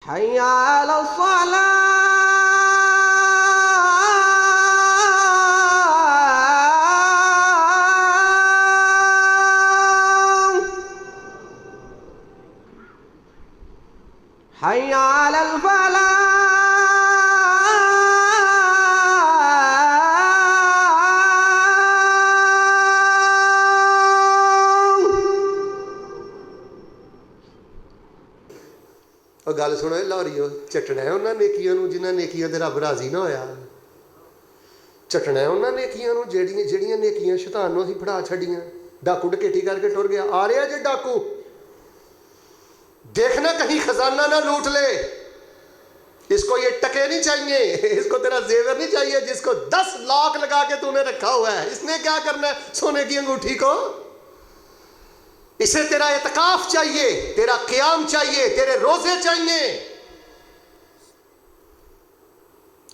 حي على الصلاة حي على الفلاح اور گل سنو لاہوریو چٹنا ہے انہاں نیکیاں نو جنہاں نیکیاں تے رب راضی نہ ہویا چٹنا ہے انہاں نیکیاں نو جڑیاں نیکیاں شیطان نو اسی پھڑا چھڈیاں ڈاکو ڈکیٹی کر کے ٹر گیا آ رہا جی ڈاکو دیکھنا کہیں خزانہ نہ لوٹ لے اس کو یہ ٹکے نہیں چاہیے اس کو تیرا زیور نہیں چاہیے جس کو 10 لاکھ لگا کے تو نے رکھا ہوا ہے اس نے کیا کرنا ہے سونے کی انگوٹھی کو اسے تیرا اعتکاف چاہیے تیرا قیام چاہیے تیرے روزے چاہیے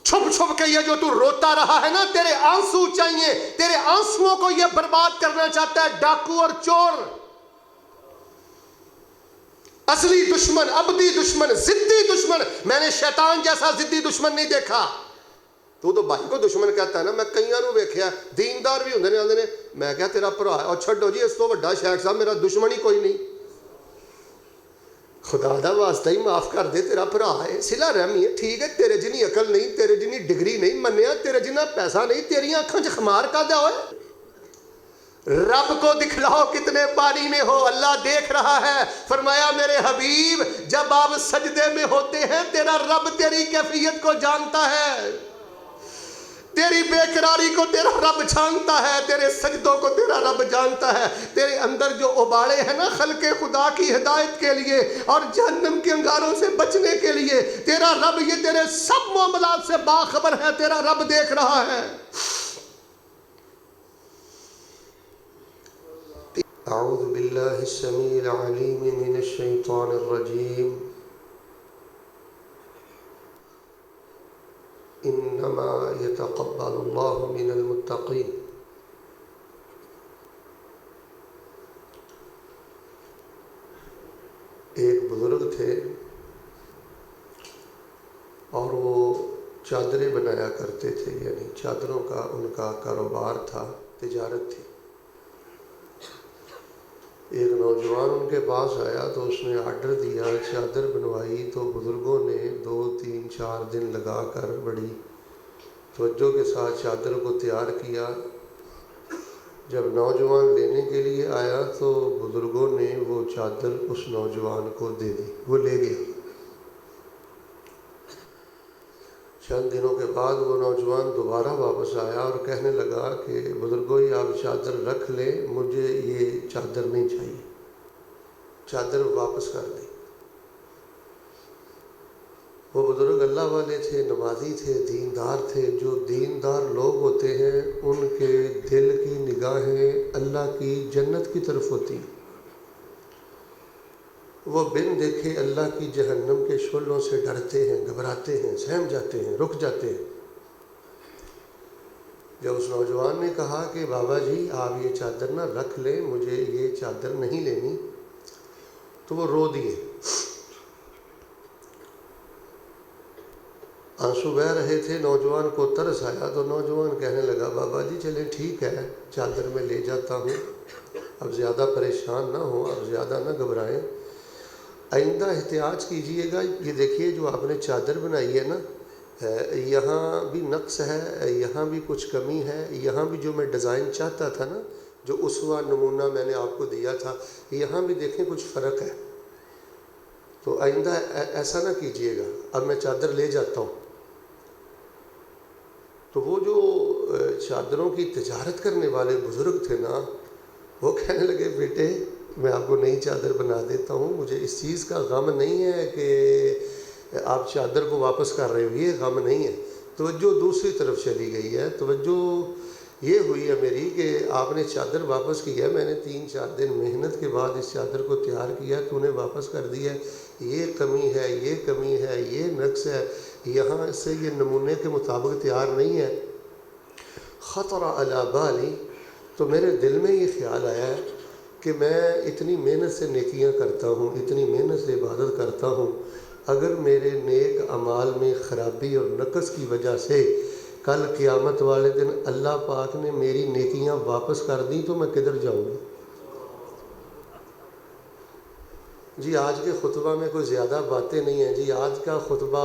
چھپ چھپ کے یہ جو تو روتا رہا ہے نا تیرے آنسو چاہیے تیرے آنسوؤں کو یہ برباد کرنا چاہتا ہے ڈاکو اور چور اصلی دشمن ابدی دشمن ضدی دشمن میں نے شیطان جیسا ضدی دشمن نہیں دیکھا تو بھائی کو دشمن کہتا ہے نا میں کئیاں نو ویکھیا دیندار بھی ہوندے نے آندے نے میں کہا تیرا بھرا ہے اور چھڈو جی اس تو بڑا شیخ صاحب میرا دشمن ہی کوئی نہیں خدا دا واسطہ ہی معاف کر دے تیرا بھرا ہے صلہ رحمی ہے ٹھیک ہے تیرے جنی عقل نہیں تیرے جنی ڈگری نہیں منیا تیرے جنہ پیسہ نہیں تیری آنکھاں چ خمار کا دیا ہوئے رب کو دکھلاؤ کتنے پانی میں ہو اللہ دیکھ رہا ہے فرمایا میرے حبیب جب آپ سجدے میں ہوتے ہیں تیرا رب تیری کیفیت کو جانتا ہے تیری بے قراری کو تیرا رب جانتا ہے تیرے سجدوں کو تیرا رب جانتا ہے تیرے اندر جو ابالے ہیں نا خلق خدا کی ہدایت کے لیے اور جہنم کے انگاروں سے بچنے کے لیے تیرا رب یہ تیرے سب معاملات سے باخبر ہے تیرا رب دیکھ رہا ہے اعوذ باللہ السمیع العلیم من الشیطان الرجیم انما یتقبل اللہ من المتقین ایک بزرگ تھے اور وہ چادریں بنایا کرتے تھے یعنی چادروں کا ان کا کاروبار تھا تجارت تھی ایک نوجوان ان کے پاس آیا تو اس نے آرڈر دیا چادر بنوائی تو بزرگوں نے 2 3 4 دن لگا کر بڑی توجہ کے ساتھ چادر کو تیار کیا جب نوجوان لینے کے لیے آیا تو بزرگوں نے وہ چادر اس نوجوان کو دے دی وہ لے گیا چند دنوں کے بعد وہ نوجوان دوبارہ واپس آیا اور کہنے لگا کہ بزرگوں یہ آپ چادر رکھ لیں مجھے یہ چادر نہیں چاہیے چادر واپس کر دیں وہ بزرگ اللہ والے تھے نمازی تھے دیندار تھے جو دیندار لوگ ہوتے ہیں ان کے دل کی نگاہیں اللہ کی جنت کی طرف ہوتی ہیں وہ بن دیکھے اللہ کی جہنم کے شعلوں سے ڈرتے ہیں گھبراتے ہیں سہم جاتے ہیں رک جاتے ہیں جب اس نوجوان نے کہا کہ بابا جی آپ یہ چادر نہ رکھ لیں مجھے یہ چادر نہیں لینی تو وہ رو دیے آنسو بہہ رہے تھے نوجوان کو ترس آیا تو نوجوان کہنے لگا بابا جی چلیں ٹھیک ہے چادر میں لے جاتا ہوں اب زیادہ پریشان نہ ہوں اب زیادہ نہ گھبرائیں آئندہ احتیاط کیجئے گا یہ دیکھیے جو آپ نے چادر بنائی ہے نا یہاں بھی نقص ہے یہاں بھی کچھ کمی ہے یہاں بھی جو میں ڈیزائن چاہتا تھا نا جو اسوہ نمونہ میں نے آپ کو دیا تھا یہاں بھی دیکھیں کچھ فرق ہے تو آئندہ ایسا نہ کیجئے گا اب میں چادر لے جاتا ہوں تو وہ جو چادروں کی تجارت کرنے والے بزرگ تھے نا وہ کہنے لگے بیٹے میں آپ کو نئی چادر بنا دیتا ہوں مجھے اس چیز کا غم نہیں ہے کہ آپ چادر کو واپس کر رہے ہو یہ غم نہیں ہے توجہ دوسری طرف چلی گئی ہے توجہ یہ ہوئی ہے میری کہ آپ نے چادر واپس کی ہے میں نے 3-4 دن محنت کے بعد اس چادر کو تیار کیا تو نے واپس کر دیا ہے یہ کمی ہے یہ نقص ہے یہاں سے یہ نمونے کے مطابق تیار نہیں ہے خطر علی بالی تو میرے دل میں یہ خیال آیا ہے کہ میں اتنی محنت سے نیکیاں کرتا ہوں اتنی محنت سے عبادت کرتا ہوں اگر میرے نیک اعمال میں خرابی اور نقص کی وجہ سے کل قیامت والے دن اللہ پاک نے میری نیکیاں واپس کر دیں تو میں کدھر جاؤں گا؟ جی آج کے خطبہ میں کوئی زیادہ باتیں نہیں ہیں جی. آج کا خطبہ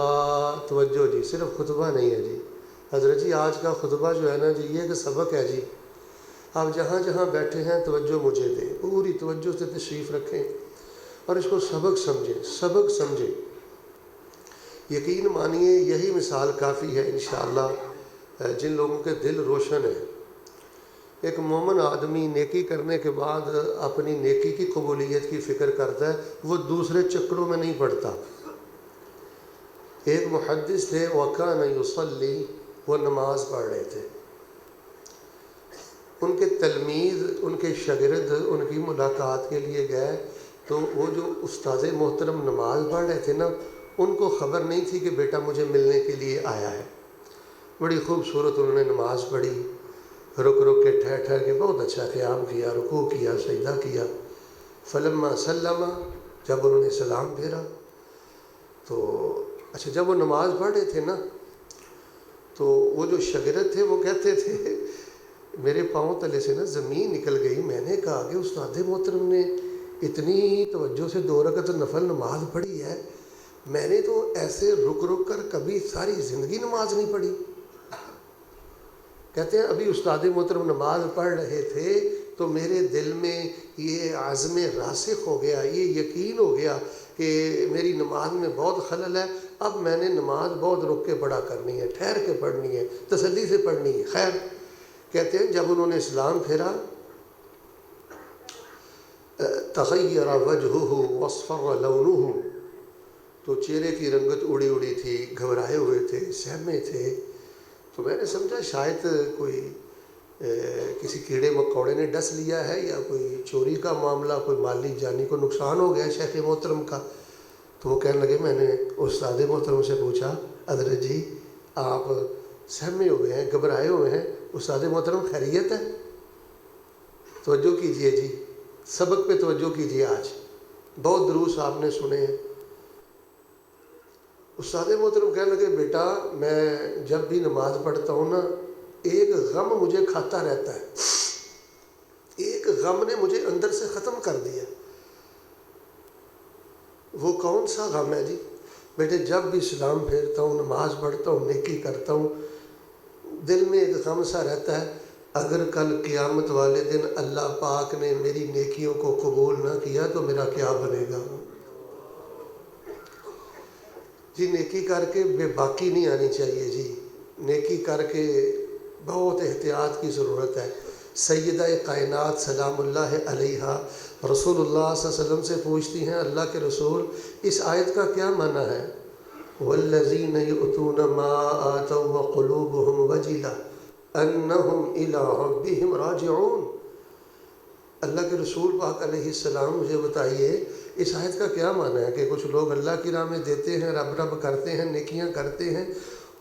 توجہ جی، صرف خطبہ نہیں ہے جی حضرت جی. آج کا خطبہ جو ہے نا جی یہ کہ سبق ہے جی. آپ جہاں جہاں بیٹھے ہیں توجہ مجھے دیں، پوری توجہ سے تشریف رکھیں اور اس کو سبق سمجھیں، سبق سمجھیں. یقین مانیے یہی مثال کافی ہے انشاءاللہ جن لوگوں کے دل روشن ہیں. ایک مومن آدمی نیکی کرنے کے بعد اپنی نیکی کی قبولیت کی فکر کرتا ہے، وہ دوسرے چکروں میں نہیں پڑتا. ایک محدث تھے وَكَانَ يُصَلِّي، وہ نماز پڑھ رہے تھے. ان کے تلمیذ، ان کے شاگرد ان کی ملاقات کے لیے گئے تو وہ جو استاد محترم نماز پڑھ رہے تھے نا، ان کو خبر نہیں تھی کہ بیٹا مجھے ملنے کے لیے آیا ہے. بڑی خوبصورت انہوں نے نماز پڑھی، رک رک کے ٹھہر ٹھہر کے بہت اچھا قیام کیا، رکوع کیا، سجدہ کیا. فلما سلم، جب انہوں نے سلام پھیرا تو اچھا جب وہ نماز پڑھ رہے تھے نا تو وہ جو شاگرد تھے وہ کہتے تھے میرے پاؤں تلے سے نا زمین نکل گئی. میں نے کہا کہ استاد محترم نے اتنی توجہ سے 2 رکعت نفل نماز پڑھی ہے، میں نے تو ایسے رک رک کر کبھی ساری زندگی نماز نہیں پڑھی. کہتے ہیں ابھی استاد محترم نماز پڑھ رہے تھے تو میرے دل میں یہ عزم راسخ ہو گیا، یہ یقین ہو گیا کہ میری نماز میں بہت خلل ہے. اب میں نے نماز بہت رک کے پڑھا کرنی ہے، ٹھہر کے پڑھنی ہے، تسلی سے پڑھنی ہے. خیر کہتے ہیں جب انہوں نے اسلام پھیرا تغیر وجہہ واصفر لونہ، تو چہرے کی رنگت اڑی اڑی تھی، گھبرائے ہوئے تھے، سہمے تھے. تو میں نے سمجھا شاید کوئی کسی کیڑے مکوڑے نے ڈس لیا ہے یا کوئی چوری کا معاملہ، کوئی مالی جانی کو نقصان ہو گیا شیخ محترم کا. تو وہ کہنے لگے، میں نے استاد محترم سے پوچھا حضرت جی آپ سہمے ہوئے ہیں، گھبرائے ہوئے ہیں، استاد محترم خیریت ہے؟ توجہ کیجئے جی، سبق پہ توجہ کیجئے. آج بہت دروس آپ نے سنے ہیں. استاد محترم کہنے لگے بیٹا میں جب بھی نماز پڑھتا ہوں نا ایک غم مجھے کھاتا رہتا ہے، ایک غم نے مجھے اندر سے ختم کر دیا. وہ کون سا غم ہے جی؟ بیٹے جب بھی سلام پھیرتا ہوں، نماز پڑھتا ہوں، نیکی کرتا ہوں، دل میں ایک غم سا رہتا ہے اگر کل قیامت والے دن اللہ پاک نے میری نیکیوں کو قبول نہ کیا تو میرا کیا بنے گا. جی نیکی کر کے بے باکی نہیں آنی چاہیے جی، نیکی کر کے بہت احتیاط کی ضرورت ہے. سیدہ کائنات سلام اللہ علیہا رسول اللہ صلی اللہ علیہ وسلم سے پوچھتی ہیں اللہ کے رسول اس آیت کا کیا معنی ہے؟ والذین یؤتون ما آتوا وقلوبهم وجلہ انہم الی ربہم راجعون. اللہ کے رسول پاک علیہ السلام مجھے بتائیے اس آیت کا کیا معنی ہے کہ کچھ لوگ اللہ کی راہ میں دیتے ہیں، رب رب کرتے ہیں، نیکیاں کرتے ہیں،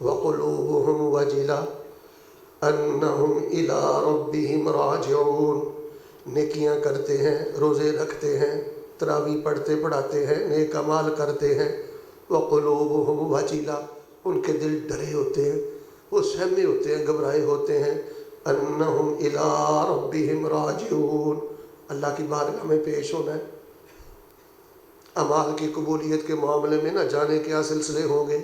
وقلوبهم وجلہ انہم الی ربہم راجعون، نیکیاں کرتے ہیں، روزے رکھتے ہیں، تراویح پڑھتے پڑھاتے ہیں، نیک اعمال کرتے ہیں، وقلوبهم وجلہ ان کے دل ڈرے ہوتے ہیں، وہ سہمے ہوتے ہیں، گھبرائے ہوتے ہیں، انہم الی ربہم راجعون، اللہ کی بارگاہ میں پیش ہونا ہے. اعمال کی قبولیت کے معاملے میں نہ جانے کیا سلسلے ہوں گے.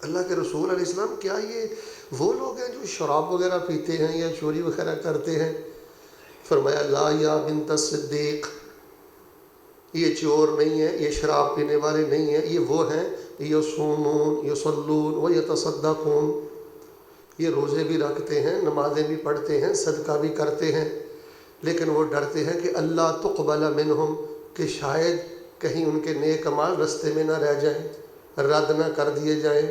اللہ کے رسول علیہ السلام کیا یہ وہ لوگ ہیں جو شراب وغیرہ پیتے ہیں یا چوری وغیرہ کرتے ہیں؟ فرمایا لا یا بنت الصدیق، یہ چور نہیں ہے، یہ شراب پینے والے نہیں ہیں، یہ وہ ہیں یصومون یصلون ویتصدقون، یہ روزے بھی رکھتے ہیں، نمازیں بھی پڑھتے ہیں، صدقہ بھی کرتے ہیں، لیکن وہ ڈرتے ہیں کہ اللہ تقبل منہم، کہ شاید کہیں ان کے نیک اعمال رستے میں نہ رہ جائیں، رد نہ کر دیے جائیں.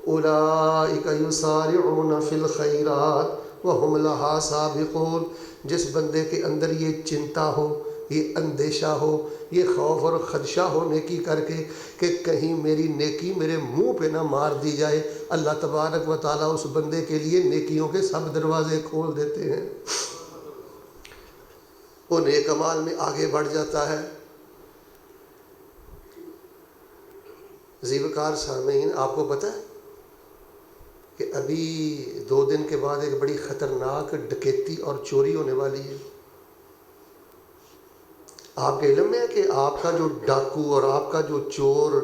اولئک یسارعون فی الخیرات وہم لہا سابقون. جس بندے کے اندر یہ چنتا ہو، یہ اندیشہ ہو، یہ خوف اور خدشہ ہو نیکی کر کے کہ کہیں میری نیکی میرے منہ پہ نہ مار دی جائے، اللہ تبارک و تعالیٰ اس بندے کے لیے نیکیوں کے سب دروازے کھول دیتے ہیں، وہ نیک اعمال میں آگے بڑھ جاتا ہے. زیوکار سامعین، آپ کو پتہ ہے کہ ابھی 2 دن کے بعد ایک بڑی خطرناک ڈکیتی اور چوری ہونے والی ہے؟ آپ کے علم میں ہے کہ آپ کا جو ڈاکو اور آپ کا جو چور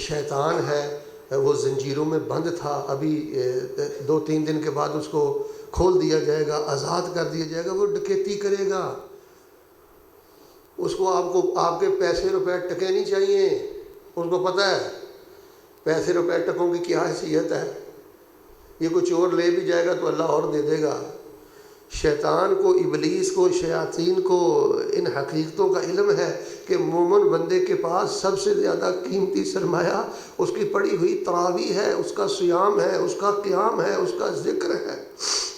شیطان ہے وہ زنجیروں میں بند تھا، ابھی 2-3 دن کے بعد اس کو کھول دیا جائے گا، آزاد کر دیا جائے گا، وہ ڈکیتی کرے گا۔ اس کو آپ کے پیسے روپے ٹکے نہیں چاہیے، اس کو پتہ ہے پیسے روپے ٹکوں کی کیا حیثیت ہے، یہ کوئی چور لے بھی جائے گا تو اللہ اور دے دے گا۔ شیطان کو، ابلیس کو، شیاطین کو ان حقیقتوں کا علم ہے کہ مومن بندے کے پاس سب سے زیادہ قیمتی سرمایہ اس کی پڑھی ہوئی تراویح ہے، اس کا صیام ہے، اس کا قیام ہے، اس کا ذکر ہے،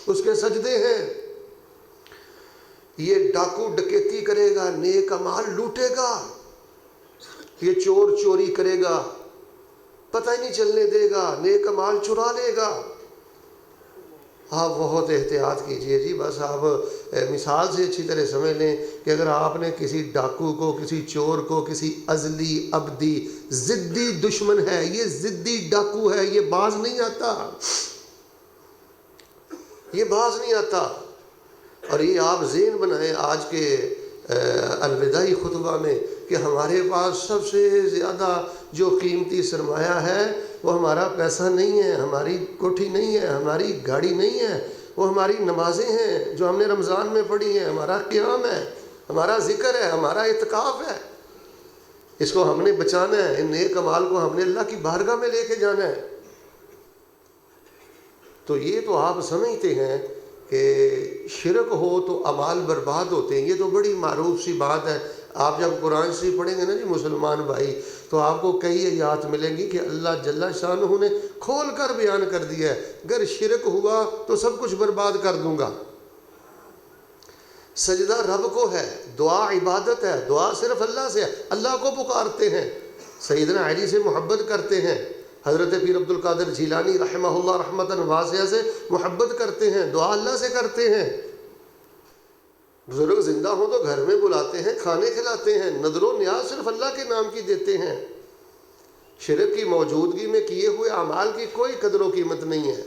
اس کے سجدے ہیں۔ یہ ڈاکو ڈکیتی کرے گا، نیک اعمال لوٹے گا، یہ چور چوری کرے گا، پتہ ہی نہیں چلنے دے گا، نیک اعمال چرا لے گا۔ آپ بہت احتیاط کیجئے جی، بس آپ مثال سے اچھی طرح سمجھ لیں کہ اگر آپ نے کسی ڈاکو کو، کسی چور کو، کسی ازلی ابدی ضدی دشمن ہے، یہ ضدی ڈاکو ہے، یہ باز نہیں آتا، یہ باز نہیں آتا۔ اور یہ آپ ذہن بنائیں آج کے الوداعی خطبہ میں کہ ہمارے پاس سب سے زیادہ جو قیمتی سرمایہ ہے وہ ہمارا پیسہ نہیں ہے، ہماری کوٹھی نہیں ہے، ہماری گاڑی نہیں ہے، وہ ہماری نمازیں ہیں جو ہم نے رمضان میں پڑھی ہیں، ہمارا قیام ہے، ہمارا ذکر ہے، ہمارا اعتکاف ہے۔ اس کو ہم نے بچانا ہے، ان نیک اعمال کو ہم نے اللہ کی بارگاہ میں لے کے جانا ہے۔ تو یہ تو آپ سمجھتے ہیں کہ شرک ہو تو اعمال برباد ہوتے ہیں، یہ تو بڑی معروف سی بات ہے۔ آپ جب قرآن شریف پڑھیں گے نا جی مسلمان بھائی، تو آپ کو کئی آیات ملیں گی کہ اللہ جل شانہ نے کھول کر بیان کر دیا ہے، اگر شرک ہوا تو سب کچھ برباد کر دوں گا۔ سجدہ رب کو ہے، دعا عبادت ہے، دعا صرف اللہ سے ہے، اللہ کو پکارتے ہیں، سیدنا علی سے محبت کرتے ہیں، حضرت پیر عبد القادر جیلانی رحمہ اللہ رحمتاً واسعہ سے محبت کرتے ہیں، دعا اللہ سے کرتے ہیں۔ بزرگ زندہ ہوں تو گھر میں بلاتے ہیں، کھانے کھلاتے ہیں، نظر و نیاز صرف اللہ کے نام کی دیتے ہیں۔ شرک کی موجودگی میں کیے ہوئے اعمال کی کوئی قدر و قیمت نہیں ہے،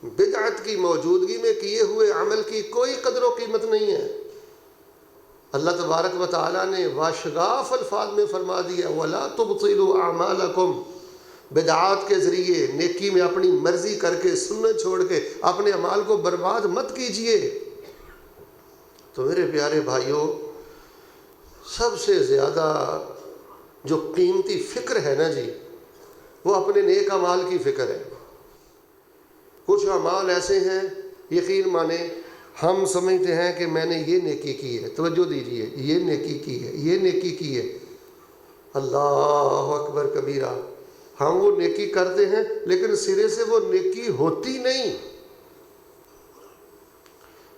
بدعت کی موجودگی میں کیے ہوئے عمل کی کوئی قدر و قیمت نہیں ہے۔ اللہ تبارک و تعالیٰ نے واشگاف الفاظ میں فرما دیا وَلَا تُبْطِلُوا أَعْمَالَكُمْ، بدعات کے ذریعے نیکی میں اپنی مرضی کر کے، سنت چھوڑ کے اپنے اعمال کو برباد مت کیجئے۔ تو میرے پیارے بھائیوں، سب سے زیادہ جو قیمتی فکر ہے نا جی، وہ اپنے نیک اعمال کی فکر ہے۔ کچھ اعمال ایسے ہیں، یقین مانیں، ہم سمجھتے ہیں کہ میں نے یہ نیکی کی ہے، توجہ دیجئے، یہ نیکی کی ہے، یہ نیکی کی ہے، اللہ اکبر کبیرہ، ہم وہ نیکی کرتے ہیں لیکن سرے سے وہ نیکی ہوتی نہیں۔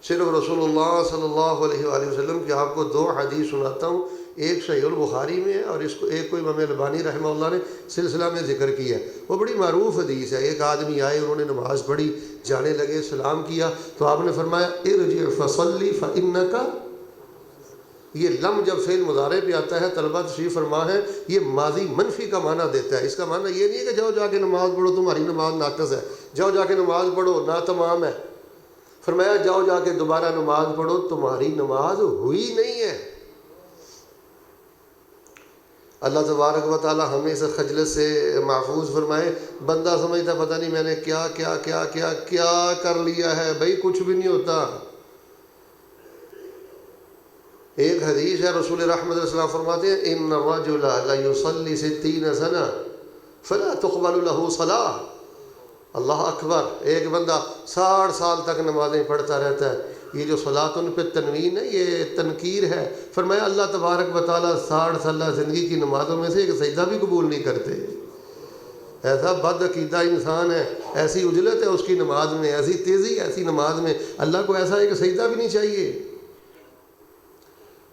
صرف رسول اللہ صلی اللہ علیہ وآلہ وسلم کی آپ کو 2 حدیث سناتا ہوں، ایک صحیح البخاری میں ہے اور اس کو ایک کو امام البانی رحمہ اللہ نے سلسلہ میں ذکر کیا ہے۔ وہ بڑی معروف حدیث ہے۔ ایک آدمی آئے، انہوں نے نماز پڑھی، جانے لگے، سلام کیا تو آپ نے فرمایا ارجع فصلی فإنک، یہ لم جب فعل مضارع پہ آتا ہے، طلبہ تشریف فرما ہے، یہ ماضی منفی کا معنی دیتا ہے۔ اس کا معنی یہ نہیں ہے کہ جاؤ جا کے نماز پڑھو، تمہاری نماز ناقص ہے، جاؤ جا کے نماز پڑھو ناتمام ہے۔ فرمایا جاؤ جا کے دوبارہ نماز پڑھو، تمہاری نماز ہوئی نہیں ہے۔ اللہ تبارک و تعالی ہمیں اس خجلت سے محفوظ فرمائے۔ بندہ سمجھتا پتہ نہیں میں نے کیا کیا کیا کیا کیا کر لیا ہے، بھائی کچھ بھی نہیں ہوتا۔ ایک حدیث ہے، رسول رحمت صلی اللہ علیہ وسلم فرماتے ہیں ان الرجل لیصلی 60 سنہ فلا تقبل له صلاۃ۔ اللہ اکبر، ایک بندہ 60 سال تک نمازیں پڑھتا رہتا ہے، یہ جو صلاۃ ان پہ تنوین ہے، یہ تنکیر ہے۔ فرمایا اللہ تبارک و تعالیٰ 60 سالہ زندگی کی نمازوں میں سے ایک سجدہ بھی قبول نہیں کرتے۔ ایسا بد عقیدہ انسان ہے، ایسی اجلت ہے اس کی نماز میں، ایسی تیزی ایسی نماز میں، اللہ کو ایسا ایک سجدہ بھی نہیں چاہیے۔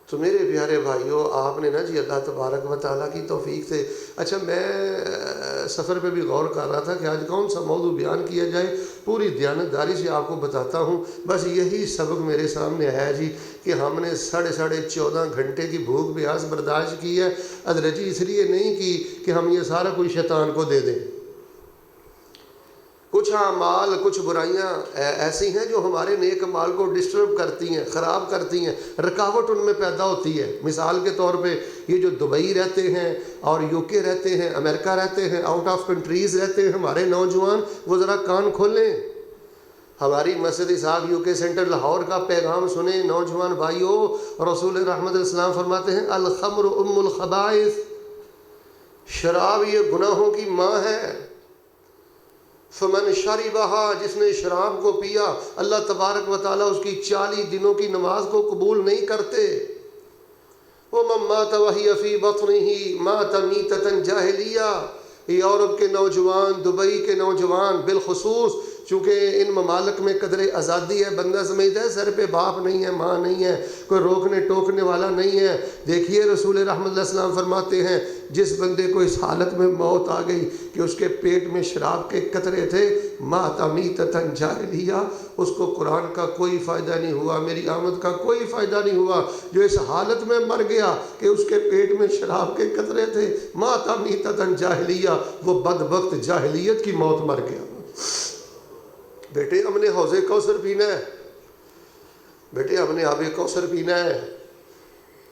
تو میرے پیارے بھائیوں، آپ نے نا جی اللہ تبارک و تعالیٰ کی توفیق سے، اچھا میں سفر پہ بھی غور کر رہا تھا کہ آج کون سا موضوع بیان کیا جائے، پوری دیانتداری سے آپ کو بتاتا ہوں، بس یہی سبق میرے سامنے آیا جی کہ ہم نے 14.5 گھنٹے کی بھوک پیاس برداشت کی ہے، حضرت جی اس لیے نہیں کی کہ ہم یہ سارا کوئی شیطان کو دے دیں۔ کچھ اعمال، کچھ برائیاں ایسی ہیں جو ہمارے نیک اعمال کو ڈسٹرب کرتی ہیں، خراب کرتی ہیں، رکاوٹ ان میں پیدا ہوتی ہے۔ مثال کے طور پہ یہ جو دبئی رہتے ہیں اور UK رہتے ہیں، امریکہ رہتے ہیں، آؤٹ آف کنٹریز رہتے ہیں ہمارے نوجوان، وہ ذرا کان کھولیں، ہماری مسجد اسحاق UK سینٹر لاہور کا پیغام سنیں نوجوان بھائیوں۔ رسول رحمت السلام فرماتے ہیں الخمر ام الخبائث، شراب یہ گناہوں کی ماں ہے۔ فمن شربہا، جس نے شراب کو پیا، اللہ تبارک و تعالیٰ اس کی 40 دنوں کی نماز کو قبول نہیں کرتے۔ ومن مات وہی فی بطنہ مات میتۃ جاہلیہ۔ یورپ کے نوجوان، دبئی کے نوجوان بالخصوص، چونکہ ان ممالک میں قدر آزادی ہے، بندہ سمجھتا ہے سر پہ باپ نہیں ہے، ماں نہیں ہے، کوئی روکنے ٹوکنے والا نہیں ہے۔ دیکھیے رسول رحمت اللہ السلام فرماتے ہیں جس بندے کو اس حالت میں موت آ گئی کہ اس کے پیٹ میں شراب کے قطرے تھے، مات میتۃ جاہلیہ، اس کو قرآن کا کوئی فائدہ نہیں ہوا، میری آمد کا کوئی فائدہ نہیں ہوا۔ جو اس حالت میں مر گیا کہ اس کے پیٹ میں شراب کے قطرے تھے، مات میتۃ جاہلیہ، وہ بدبخت جاہلیت کی موت مر گیا۔ بیٹے ہم نے حوض کوثر پینا ہے، بیٹے ہم نے آب کوثر پینا ہے،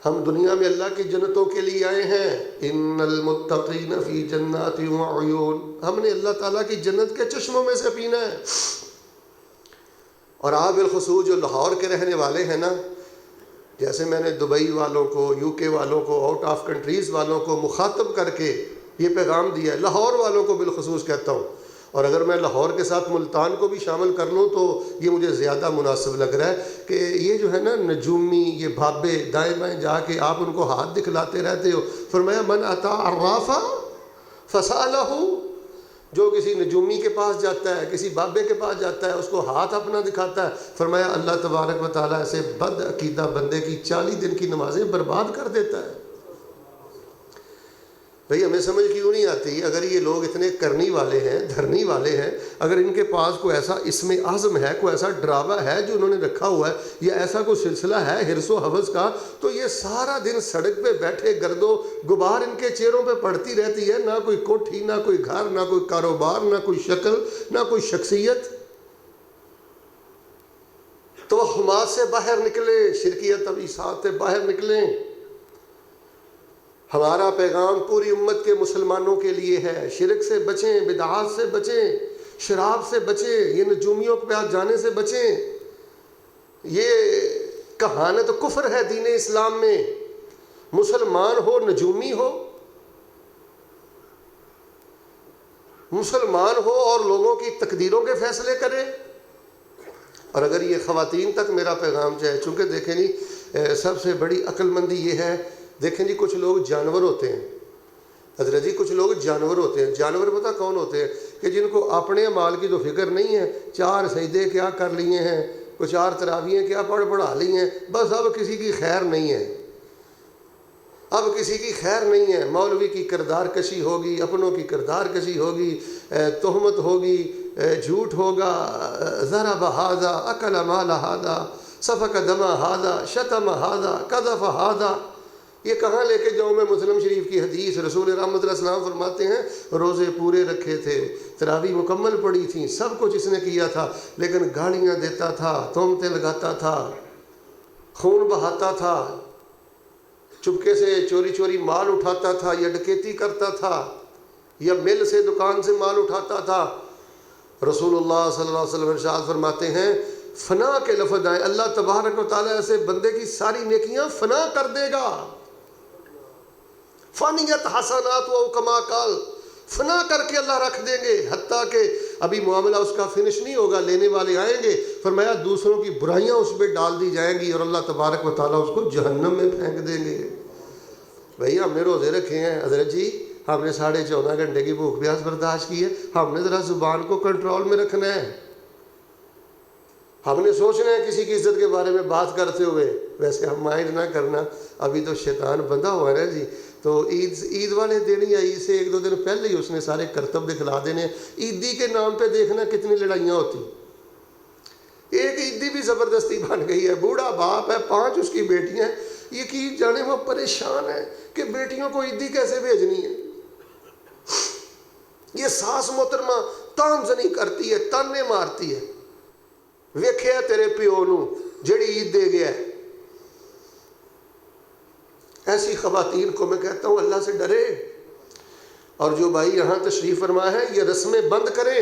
ہم دنیا میں اللہ کی جنتوں کے لیے آئے ہیں۔ ان المتقین فی جنات وعیون، ہم نے اللہ تعالیٰ کی جنت کے چشموں میں سے پینا ہے۔ اور آپ بالخصوص جو لاہور کے رہنے والے ہیں نا، جیسے میں نے دبئی والوں کو، UK والوں کو، آؤٹ آف کنٹریز والوں کو مخاطب کر کے یہ پیغام دیا ہے، لاہور والوں کو بالخصوص کہتا ہوں، اور اگر میں لاہور کے ساتھ ملتان کو بھی شامل کر لوں تو یہ مجھے زیادہ مناسب لگ رہا ہے کہ یہ جو ہے نا نجومی، یہ بھابے دائیں بائیں جا کے آپ ان کو ہاتھ دکھلاتے رہتے ہو۔ فرمایا من اتی عرافا فسالہ، جو کسی نجومی کے پاس جاتا ہے، کسی بابے کے پاس جاتا ہے، اس کو ہاتھ اپنا دکھاتا ہے، فرمایا اللہ تبارک و تعالیٰ ایسے بد عقیدہ بندے کی 40 دن کی نمازیں برباد کر دیتا ہے۔ بھئی ہمیں سمجھ کیوں نہیں آتی؟ اگر یہ لوگ اتنے کرنی والے ہیں، دھرنی والے ہیں، اگر ان کے پاس کوئی ایسا اسم اعظم ہے، کوئی ایسا ڈراوا ہے جو انہوں نے رکھا ہوا ہے، یا ایسا کوئی سلسلہ ہے حرص و حوث کا، تو یہ سارا دن سڑک پہ بیٹھے گرد و غبار ان کے چہروں پہ پڑتی رہتی ہے، نہ کوئی کوٹھی، نہ کوئی گھر، نہ کوئی کاروبار، نہ کوئی شکل، نہ کوئی شخصیت۔ توہمات سے باہر نکلیں، شرکیت طبیعات سے باہر نکلیں۔ ہمارا پیغام پوری امت کے مسلمانوں کے لیے ہے، شرک سے بچیں، بدعات سے بچیں، شراب سے بچیں، یہ نجومیوں کے پاس جانے سے بچیں۔ یہ کہانت کفر ہے دین اسلام میں، مسلمان ہو نجومی ہو، مسلمان ہو اور لوگوں کی تقدیروں کے فیصلے کرے۔ اور اگر یہ خواتین تک میرا پیغام جائے، چونکہ دیکھیں نہیں سب سے بڑی عقل مندی یہ ہے، دیکھیں جی کچھ لوگ جانور ہوتے ہیں، حضرت جی کچھ لوگ جانور ہوتے ہیں۔ جانور پتہ کون ہوتے ہیں؟ کہ جن کو اپنے مال کی تو فکر نہیں ہے، 4 سجدے کیا کر لیے ہیں، کچھ 4 تراویحیں کیا پڑھا لی ہیں، بس اب کسی کی خیر نہیں ہے، اب کسی کی خیر نہیں ہے۔ مولوی کی کردار کشی ہوگی، اپنوں کی کردار کشی ہوگی، تہمت ہوگی، جھوٹ ہوگا، ضرب ھذا، اکل مال ھذا، سفک دم ھذا، شتم ھذا، قذف ھذا۔ یہ کہاں لے کے جاؤں میں مسلم شریف کی حدیث؟ رسول رحمت اللہ السلام فرماتے ہیں روزے پورے رکھے تھے، تراویح مکمل پڑھی تھیں، سب کچھ اس نے کیا تھا، لیکن گالیاں دیتا تھا، تہمتیں لگاتا تھا، خون بہاتا تھا، چپکے سے چوری چوری مال اٹھاتا تھا، یا ڈکیتی کرتا تھا، یا مل سے دکان سے مال اٹھاتا تھا۔ رسول اللہ صلی اللہ علیہ وسلم ارشاد فرماتے ہیں فنا کے لفظ آئے، اللہ تبارک و تعالیٰ ایسے بندے کی ساری نیکیاں فنا کر دے گا۔ فانیت حسنات و کما قال، فنا کر کے اللہ رکھ دیں گے، حتیٰ کہ ابھی معاملہ اس کا فنش نہیں ہوگا، لینے والے آئیں گے، فرمایا دوسروں کی برائیاں اس پہ ڈال دی جائیں گی اور اللہ تبارک و تعالیٰ اس کو جہنم میں پھینک دیں گے۔ بھئی ہم نے روزے رکھے ہیں حضرت جی، ہم نے 14.5 گھنٹے کی بھوک پیاس برداشت کی ہے، ہم نے ذرا زبان کو کنٹرول میں رکھنا ہے۔ ہم نے سوچنا ہے کسی کی عزت کے بارے میں بات کرتے ہوئے ویسے ہم مائنڈ نہ کرنا، ابھی تو شیطان بندہ ہوا ہے نا جی، تو عید والے دن یا عید سے 1-2 دن پہلے ہی اس نے سارے کرتب دکھلا دینے۔ عیدی کے نام پہ دیکھنا کتنی لڑائیاں ہوتی، ایک عیدی بھی زبردستی بن گئی ہے، بوڑھا باپ ہے، 5 اس کی بیٹیاں ہیں، یہ کی جانے وہ پریشان ہے کہ بیٹیوں کو عیدی کیسے بھیجنی ہے۔ یہ ساس محترمہ تانزنی کرتی ہے، تانے مارتی ہے، ویکھیا تیرے پیو نو جڑی عید دے گیا ہے۔ ایسی خواتین کو میں کہتا ہوں اللہ سے ڈرے، اور جو بھائی یہاں تشریف فرما ہے یہ رسمیں بند کریں،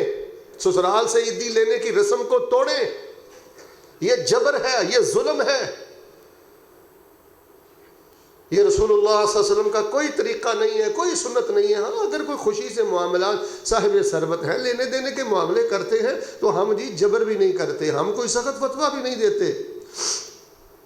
سسرال سے عیدی لینے کی رسم کو توڑیں، یہ جبر ہے، یہ ظلم ہے، یہ رسول اللہ صلی اللہ علیہ وسلم کا کوئی طریقہ نہیں ہے، کوئی سنت نہیں ہے۔ ہاں اگر کوئی خوشی سے معاملات صاحب ثروت ہیں، لینے دینے کے معاملے کرتے ہیں تو ہم جی جبر بھی نہیں کرتے، ہم کوئی سخت فتویٰ بھی نہیں دیتے،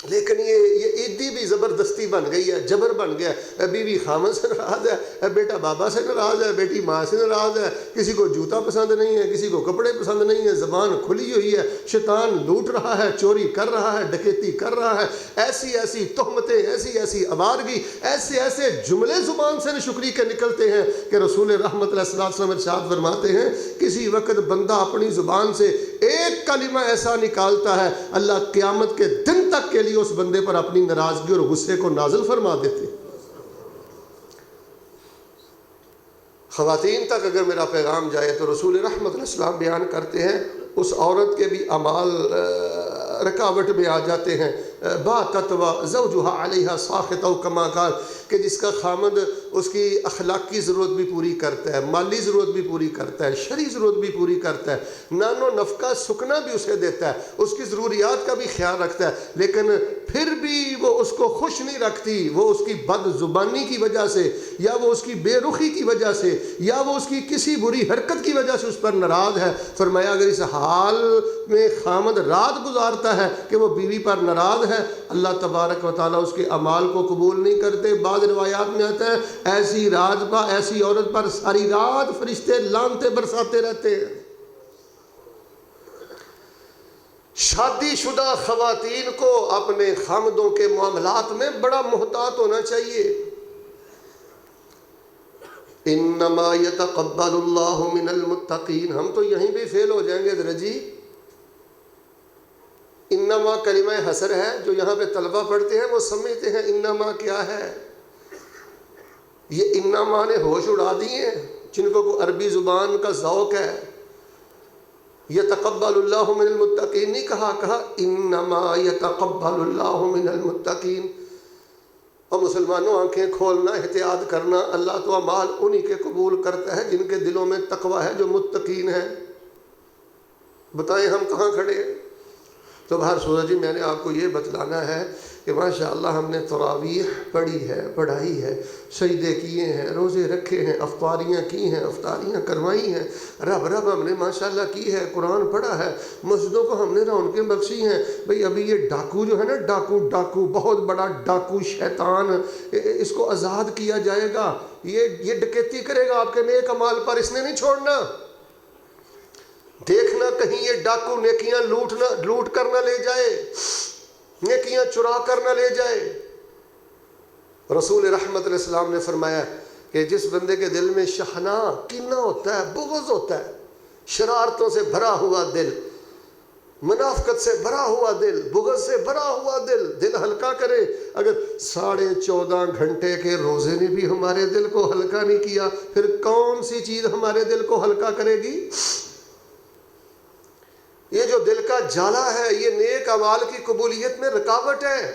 لیکن یہ عیدی بھی زبردستی بن گئی ہے، جبر بن گیا ہے۔ بیوی خامن سے ناراض ہے، بیٹا بابا سے ناراض ہے، بیٹی ماں سے ناراض ہے، کسی کو جوتا پسند نہیں ہے، کسی کو کپڑے پسند نہیں ہے، زبان کھلی ہوئی ہے، شیطان لوٹ رہا ہے، چوری کر رہا ہے، ڈکیتی کر رہا ہے، ایسی ایسی تہمتیں، ایسی ایسی آوارگی، ایسے ایسے جملے زبان سے نشکری کے نکلتے ہیں کہ رسول رحمت علیہ السلام ارشاد فرماتے ہیں کسی وقت بندہ اپنی زبان سے ایک کلمہ ایسا نکالتا ہے اللہ قیامت کے دن تک کے لیے اس بندے پر اپنی ناراضگی اور غصے کو نازل فرما دیتے۔ خواتین تک اگر میرا پیغام جائے تو رسول رحمت علیہ السلام بیان کرتے ہیں اس عورت کے بھی اعمال رکاوٹ میں آ جاتے ہیں۔ باتت و زوجها علیہا ساخط او کما قال، کہ جس کا خامد اس کی اخلاقی ضرورت بھی پوری کرتا ہے، مالی ضرورت بھی پوری کرتا ہے، شرعی ضرورت بھی پوری کرتا ہے، نان و نفقہ سکنا بھی اسے دیتا ہے، اس کی ضروریات کا بھی خیال رکھتا ہے، لیکن پھر بھی وہ اس کو خوش نہیں رکھتی، وہ اس کی بد زبانی کی وجہ سے یا وہ اس کی بے رخی کی وجہ سے یا وہ اس کی کسی بری حرکت کی وجہ سے اس پر ناراض ہے۔ فرمایا اگر اس حال میں خامد رات گزارتا ہے کہ وہ بیوی پر ناراض ہے، اللہ تبارک و تعالیٰ اس کے اعمال کو قبول نہیں کرتے۔ بعض روایات میں آتا ہے ایسی رات پر، ایسی عورت پر ساری رات فرشتے لعنتیں برساتے رہتے ہیں۔ شادی شدہ خواتین کو اپنے خامدوں کے معاملات میں بڑا محتاط ہونا چاہیے۔ انما یتقبل اللہ من المتقین، ہم تو یہیں بھی فیل ہو جائیں گے ذرا جی۔ انما کلمہ حسر ہے، جو یہاں پہ طلبہ پڑھتے ہیں وہ سمجھتے ہیں انما کیا ہے، یہ انما نے ہوش اڑا دیے ہیں جن کو کوئی عربی زبان کا ذوق ہے۔ یتقبل اللہ من المتقین نہیں کہا انما یتقبل اللہ من المتقین۔ اور مسلمانوں آنکھیں کھولنا، احتیاط کرنا، اللہ تو اعمال انہی کے قبول کرتا ہے جن کے دلوں میں تقوی ہے، جو متقین ہیں۔ بتائیں ہم کہاں کھڑے ہیں؟ تو بہر صورت جی میں نے آپ کو یہ بتلانا ہے کہ ماشاءاللہ ہم نے تراویح پڑھی ہے، پڑھائی ہے، سجدے کیے ہیں، روزے رکھے ہیں، افطاریاں کی ہیں، افطاریاں کروائی ہیں، رب ہم نے ماشاءاللہ کی ہے، قرآن پڑھا ہے، مسجدوں کو ہم نے رونقیں بخشی ہیں۔ بھئی ابھی یہ ڈاکو جو ہے نا، ڈاکو بہت بڑا ڈاکو شیطان، اس کو آزاد کیا جائے گا، یہ ڈکیتی کرے گا آپ کے نیک اعمال پر، اس نے نہیں چھوڑنا۔ دیکھنا کہیں یہ ڈاکو نیکیاں لوٹ کر نہ لے جائے، نیکیاں چرا کر نہ لے جائے۔ رسول رحمت علیہ السلام نے فرمایا کہ جس بندے کے دل میں شحنہ، کینہ ہوتا ہے، بغض ہوتا ہے، شرارتوں سے بھرا ہوا دل، منافقت سے بھرا ہوا دل، بغض سے بھرا ہوا دل ہلکا کرے۔ اگر 14.5 گھنٹے کے روزے نے بھی ہمارے دل کو ہلکا نہیں کیا، پھر کون سی چیز ہمارے دل کو ہلکا کرے گی؟ یہ جو دل کا جالا ہے یہ نیک اعمال کی قبولیت میں رکاوٹ ہے۔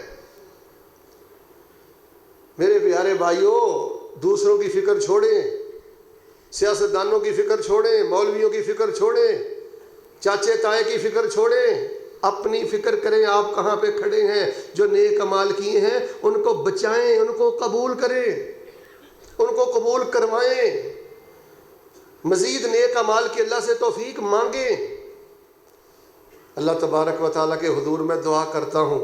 میرے پیارے بھائیوں، دوسروں کی فکر چھوڑیں، سیاستدانوں کی فکر چھوڑیں، مولویوں کی فکر چھوڑیں، چاچے تائے کی فکر چھوڑیں، اپنی فکر کریں آپ کہاں پہ کھڑے ہیں۔ جو نیک اعمال کیے ہیں ان کو بچائیں، ان کو قبول کریں، ان کو قبول کروائیں، مزید نیک اعمال کی اللہ سے توفیق مانگیں۔ اللہ تبارک و تعالیٰ کے حضور میں دعا کرتا ہوں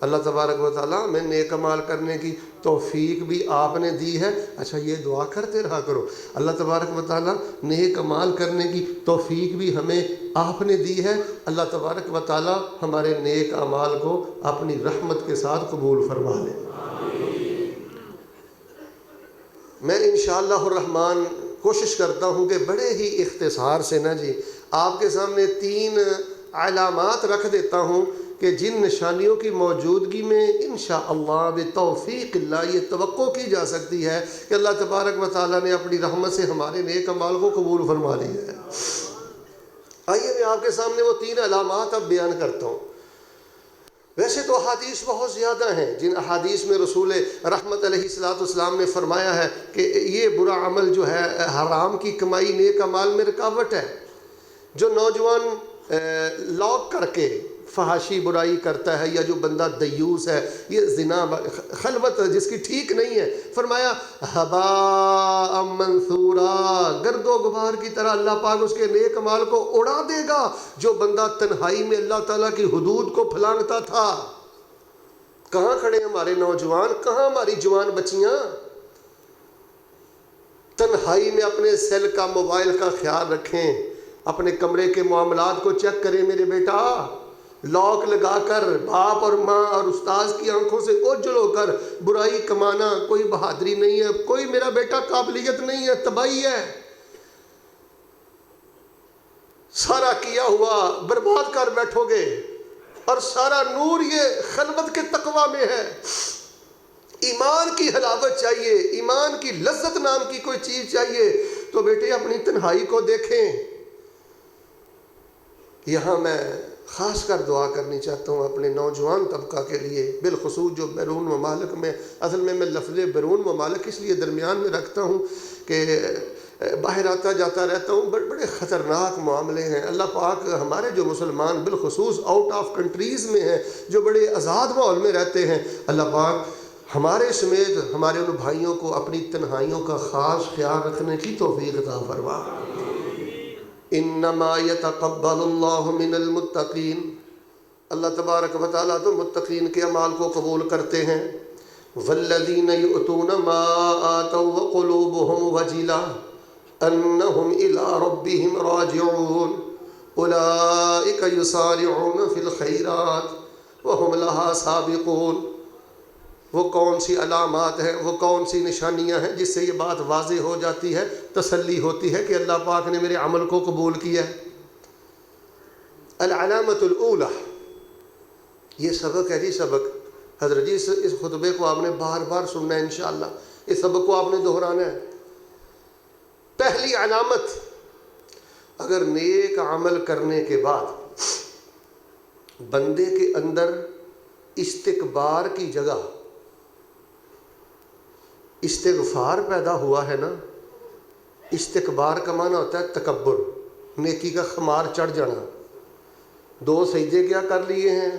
اللہ تبارک و تعالیٰ ہمیں نیک عمال کرنے کی توفیق بھی آپ نے دی ہے. اچھا یہ دعا کرتے رہا کرو, اللہ تبارک و تعالیٰ نیک عمال کرنے کی توفیق بھی ہمیں آپ نے دی ہے. اللہ تبارک و تعالیٰ ہمارے نیک اعمال کو اپنی رحمت کے ساتھ قبول فرما لے. میں انشاءاللہ الرحمن کوشش کرتا ہوں کہ بڑے ہی اختصار سے نا جی آپ کے سامنے 3 علامات رکھ دیتا ہوں کہ جن نشانیوں کی موجودگی میں انشاءاللہ بتوفیق اللہ یہ توقع کی جا سکتی ہے کہ اللہ تبارک و تعالیٰ نے اپنی رحمت سے ہمارے نیک اعمال کو قبول فرما لیا ہے. آئیے میں آپ کے سامنے وہ 3 علامات اب بیان کرتا ہوں. ویسے تو احادیث بہت زیادہ ہیں جن احادیث میں رسول رحمت علیہ السلام نے فرمایا ہے کہ یہ برا عمل جو ہے حرام کی کمائی نیک اعمال میں رکاوٹ ہے. جو نوجوان لاک کر کے فحاشی برائی کرتا ہے یا جو بندہ دیوس ہے, یہ زنا خلوت جس کی ٹھیک نہیں ہے, فرمایا ہباء منثورا, گرد و غبار کی طرح اللہ پاک اس کے نیک اعمال کو اڑا دے گا. جو بندہ تنہائی میں اللہ تعالیٰ کی حدود کو پھلانگتا تھا. کہاں کھڑے ہمارے نوجوان, کہاں ہماری جوان بچیاں؟ تنہائی میں اپنے سیل کا موبائل کا خیال رکھیں, اپنے کمرے کے معاملات کو چیک کریں میرے بیٹا. لاک لگا کر باپ اور ماں اور استاذ کی آنکھوں سے اوجھل ہو کر برائی کمانا کوئی بہادری نہیں ہے, کوئی میرا بیٹا قابلیت نہیں ہے, تباہی ہے. سارا کیا ہوا برباد کر بیٹھو گے اور سارا نور یہ خلوت کے تقوی میں ہے. ایمان کی حلاوت چاہیے, ایمان کی لذت نام کی کوئی چیز چاہیے تو بیٹے اپنی تنہائی کو دیکھیں. یہاں میں خاص کر دعا کرنی چاہتا ہوں اپنے نوجوان طبقہ کے لیے, بالخصوص جو بیرون ممالک میں, اصل میں لفظ بیرون ممالک اس لیے درمیان میں رکھتا ہوں کہ باہر آتا جاتا رہتا ہوں, بڑے خطرناک معاملے ہیں. اللہ پاک ہمارے جو مسلمان بالخصوص آؤٹ آف کنٹریز میں ہیں, جو بڑے آزاد ماحول میں رہتے ہیں, اللہ پاک ہمارے سمیت ہمارے ان بھائیوں کو اپنی تنہائیوں کا خاص خیال رکھنے کی توفیق عطا فرما. انما یتقبل اللہ من المتقین, اللہ تبارک و تعالیٰ تو متقین کے اعمال کو قبول کرتے ہیں. والذین یؤتون ما آتوا وقلوبهم وجلة انہم الی ربهم راجعون اولئک یسارعون فی الخیرات وهم لها سابقون. وہ کون سی علامات ہیں, وہ کون سی نشانیاں ہیں جس سے یہ بات واضح ہو جاتی ہے, تسلی ہوتی ہے کہ اللہ پاک نے میرے عمل کو قبول کیا ہے. العلامۃ الاولی, یہ سبق ہے جی, سبق حضرت جی اس خطبے کو آپ نے بار بار سننا ہے انشاءاللہ, اس سبق کو آپ نے دہرانا ہے. پہلی علامت, اگر نیک عمل کرنے کے بعد بندے کے اندر استکبار کی جگہ استغفار پیدا ہوا ہے نا, استکبار کا معنی ہوتا ہے تکبر, نیکی کا خمار چڑھ جانا. 2 سجدے کیا کر لیے ہیں,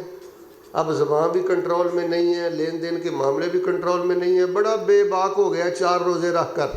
اب زبان بھی کنٹرول میں نہیں ہے, لین دین کے معاملے بھی کنٹرول میں نہیں ہے, بڑا بے باک ہو گیا 4 روزے رکھ کر.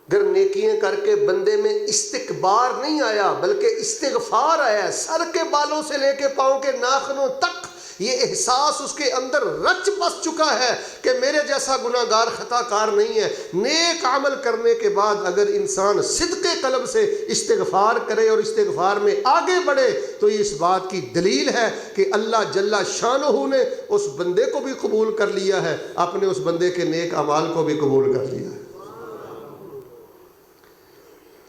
اگر نیکیاں کر کے بندے میں استکبار نہیں آیا بلکہ استغفار آیا, سر کے بالوں سے لے کے پاؤں کے ناخنوں تک یہ احساس اس کے اندر رچ بس چکا ہے کہ میرے جیسا گناہ گار خطا کار نہیں ہے. نیک عمل کرنے کے بعد اگر انسان صدق قلب سے استغفار کرے اور استغفار میں آگے بڑھے تو یہ اس بات کی دلیل ہے کہ اللہ جل شانہ نے اس بندے کو بھی قبول کر لیا ہے, اپنے اس بندے کے نیک اعمال کو بھی قبول کر لیا ہے.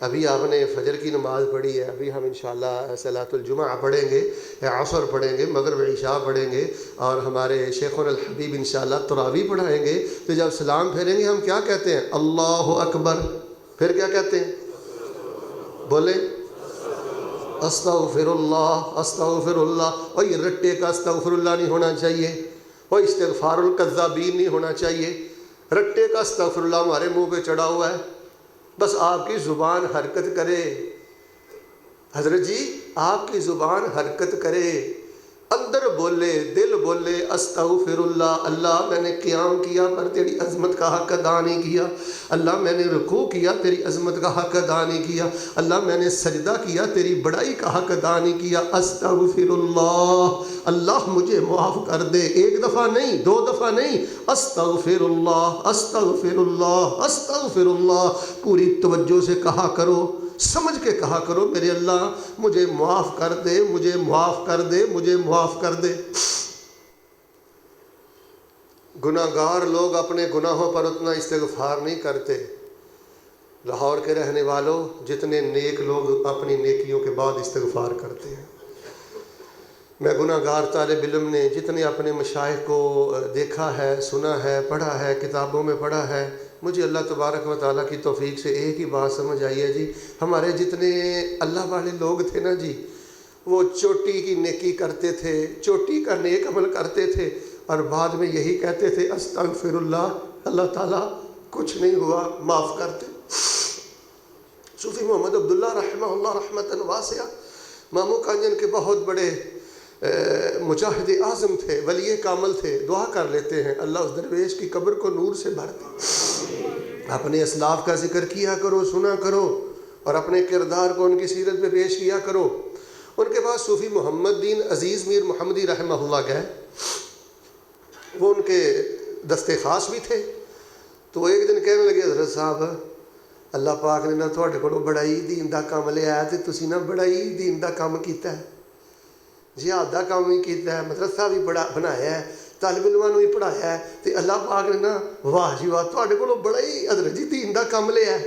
ابھی آپ نے فجر کی نماز پڑھی ہے, ابھی ہم انشاءاللہ صلاۃ الجمعہ پڑھیں گے, عصر پڑھیں گے, مغرب عشاء پڑھیں گے, اور ہمارے شیخنا الحبیب انشاءاللہ تراویح پڑھائیں گے. تو جب سلام پھیریں گے ہم کیا کہتے ہیں؟ اللہ اکبر. پھر کیا کہتے ہیں؟ بولے استغفر اللہ, استغفر اللہ. اور یہ رٹے کا استغفر اللہ نہیں ہونا چاہیے, اور استغفار الکذابین نہیں ہونا چاہیے. رٹے کا استغفر اللہ ہمارے منہ پہ چڑھا ہوا ہے, بس آپ کی زبان حرکت کرے. حضرت جی آپ کی زبان حرکت کرے, اندر بولے دل بولے استغفر اللہ، اللہ میں نے قیام کیا پر تیری عظمت کا حق ادا نہیں کیا، اللہ میں نے رکوع کیا تیری عظمت کا حق ادا نہیں کیا، اللہ میں نے سجدہ کیا تیری بڑائی کا حق ادا نہیں کیا، استغفر اللہ، اللہ مجھے معاف کر دے، ایک دفعہ نہیں، دو دفعہ نہیں، استغفر اللہ استغفر اللہ استغفر اللہ، پوری توجہ سے کہا کرو، سمجھ کے کہا کرو میرے اللہ مجھے معاف کر دے، مجھے معاف کر دے، مجھے معاف کر دے۔ گناہگار لوگ اپنے گناہوں پر اتنا استغفار نہیں کرتے۔ لاہور کے رہنے والوں، جتنے نیک لوگ اپنی نیکیوں کے بعد استغفار کرتے ہیں۔ میں گناہگار طالب علم نے جتنے اپنے مشائخ کو دیکھا ہے، سنا ہے، پڑھا ہے، کتابوں میں پڑھا ہے، مجھے اللہ تبارک و تعالیٰ کی توفیق سے ایک ہی بات سمجھ آئی ہے جی، ہمارے جتنے اللہ والے لوگ تھے نا جی، وہ چوٹی کی نیکی کرتے تھے، چوٹی کا نیک عمل کرتے تھے، اور بعد میں یہی کہتے تھے استغفر اللہ، اللہ تعالیٰ کچھ نہیں ہوا، معاف کرتے۔ صوفی محمد عبداللہ رحمہ اللہ رحمتاً واسعہ، مامو کانجن کے بہت بڑے مجاہد اعظم تھے، ولی کامل تھے، دعا کر لیتے ہیں اللہ اس درویش کی قبر کو نور سے بھر دے۔ اپنے اسلاف کا ذکر کیا کرو، سنا کرو، اور اپنے کردار کو ان کی سیرت پہ پیش کیا کرو۔ ان کے پاس صوفی محمد دین عزیز میر محمدی رحمہ اللہ گئے، وہ ان کے دستے خاص بھی تھے، تو ایک دن کہنے لگے حضرت صاحب اللہ پاک نے نہ تھوڑے کو بڑائی دین دا کام لے آیا، تو تسی نہ بڑائی دین دا کام کیتا ہے، جہاد دا کام بھی کیتا ہے، مدرسہ بھی بنایا ہے، طالب علماں بھی پڑھایا ہے، تو اللہ پاک نے نا واہ جی واہ تھوڑے کو بڑائی حضرت جی دین دا کام لے آیا۔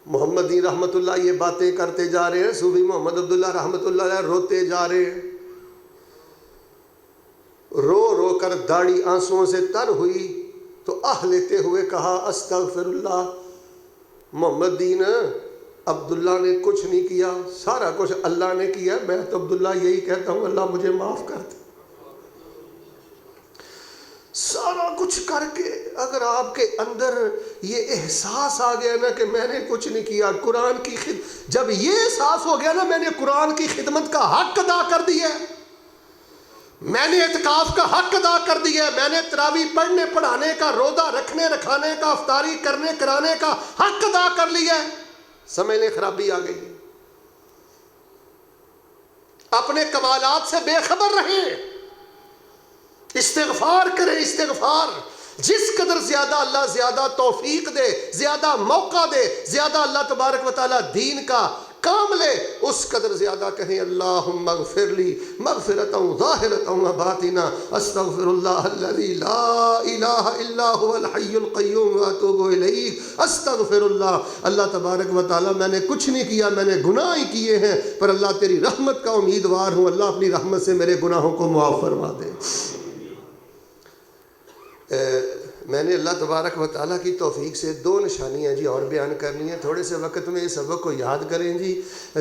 محمد دین رحمت اللہ یہ باتیں کرتے جا رہے ہیں، صوفی محمد عبداللہ رحمت اللہ علیہ روتے جا رہے ہیں، رو رو کر داڑھی آنسوؤں سے تر ہوئی، تو آہ لیتے ہوئے کہا استغفر اللہ، محمد دین عبداللہ نے کچھ نہیں کیا، سارا کچھ اللہ نے کیا، میں تو عبداللہ یہی کہتا ہوں اللہ مجھے معاف کر دے۔ سارا کچھ کر کے اگر آپ کے اندر یہ احساس آ گیا نا کہ میں نے کچھ نہیں کیا، قرآن کی جب یہ احساس ہو گیا نا میں نے قرآن کی خدمت کا حق ادا کر دیا، میں نے اعتکاف کا حق ادا کر دیا، میں نے تراویح پڑھنے پڑھانے کا، روزہ رکھنے رکھانے کا، افطاری کرنے کرانے کا حق ادا کر لیا، سمجھ لیں خرابی آ گئی۔ اپنے کمالات سے بے خبر رہیں، استغفار کریں، استغفار جس قدر زیادہ اللہ زیادہ توفیق دے، زیادہ موقع دے، زیادہ اللہ تبارک و تعالیٰ دین کا کام لے، اس قدر زیادہ کہیں اللہم اغفر لی مغفرتا ظاہرتا و باطنا استغفر اللہ الذی لا الہ الا هو الحی القیوم واتوب الیہ استغفر اللہ۔ اللہ تبارک و تعالیٰ میں نے کچھ نہیں کیا، میں نے گناہ ہی کیے ہیں، پر اللہ تیری رحمت کا امیدوار ہوں، اللہ اپنی رحمت سے میرے گناہوں کو معاف فرما دے۔ میں نے اللہ تبارک و تعالیٰ کی توفیق سے دو نشانیاں جی اور بیان کرنی ہیں، تھوڑے سے وقت میں اس سبق کو یاد کریں جی۔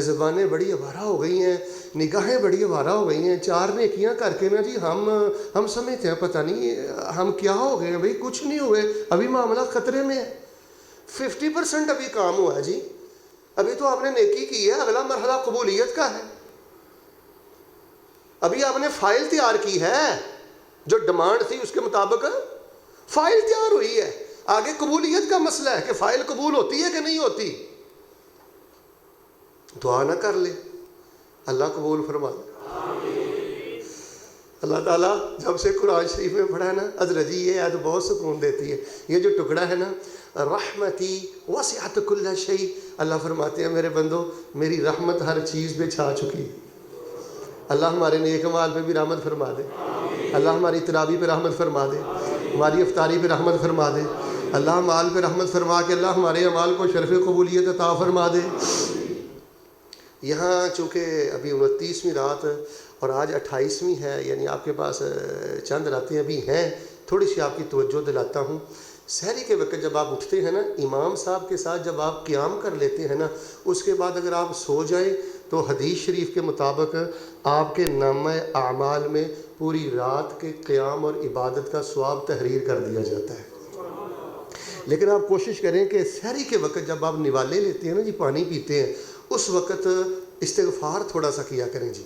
زبانیں بڑی آوارہ ہو گئی ہیں، نگاہیں بڑی آوارہ ہو گئی ہیں، چار نیکیاں کر کے نا جی ہم سمجھتے ہیں پتہ نہیں ہم کیا ہو گئے ہیں، بھئی کچھ نہیں ہوئے، ابھی معاملہ خطرے میں ہے، 50% ابھی کام ہوا ہے جی، ابھی تو آپ نے نیکی کی ہے، اگلا مرحلہ قبولیت کا ہے، ابھی آپ نے فائل تیار کی ہے، جو ڈیمانڈ تھی اس کے مطابق فائل تیار ہوئی ہے، آگے قبولیت کا مسئلہ ہے کہ فائل قبول ہوتی ہے کہ نہیں ہوتی۔ دعا نہ کر لے، اللہ قبول فرما دے۔ اللہ تعالیٰ جب سے قرآن شریف میں پڑھا ہے نا حضرت جی یہ آیت بہت سکون دیتی ہے، یہ جو ٹکڑا ہے نا رحمتی وسعت کل شیء، اللہ فرماتے ہیں میرے بندو میری رحمت ہر چیز پہ چھا چکی ہے۔ اللہ ہمارے نیک اعمال پہ بھی رحمت فرما دے، اللہ ہماری تراویح پہ رحمت فرما دے، ہماری افطاری پہ رحمت فرما دے، اللہ اعمال پہ رحمت فرما کے اللہ ہمارے اعمال کو شرف قبولیت عطا فرما دے۔ یہاں چونکہ ابھی 29ویں رات اور آج 28ویں ہے، یعنی آپ کے پاس چند راتیں ابھی ہیں، تھوڑی سی آپ کی توجہ دلاتا ہوں۔ سحری کے وقت جب آپ اٹھتے ہیں نا، امام صاحب کے ساتھ جب آپ قیام کر لیتے ہیں نا، اس کے بعد اگر آپ سو جائیں تو حدیث شریف کے مطابق آپ کے نامہ اعمال میں پوری رات کے قیام اور عبادت کا ثواب تحریر کر دیا جاتا ہے۔ لیکن آپ کوشش کریں کہ سحری کے وقت جب آپ نوالے لیتے ہیں نا جی، پانی پیتے ہیں، اس وقت استغفار تھوڑا سا کیا کریں جی،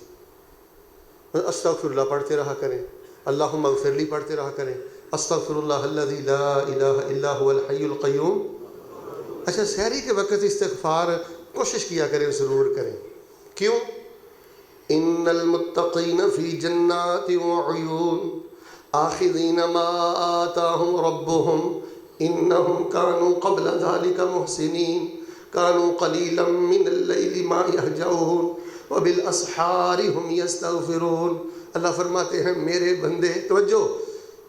استغفراللہ پڑھتے رہا کریں، اللہم اغفر لی پڑھتے رہا کریں، استغفراللہ الذی لا الہ الا هو الحی القیوم۔ اچھا، سحری کے وقت استغفار کوشش کیا کریں، ضرور کریں۔ کیوں؟ ان المتقین فی جنات وعیون آخذین ما آتاہم ربہم انہم کانوا قبل ذلک محسنین کانوا قلیلا من اللیل ما یہجعون وبالاسحار ہم یستغفرون۔ اللہ فرماتے ہیں میرے بندے، توجہ،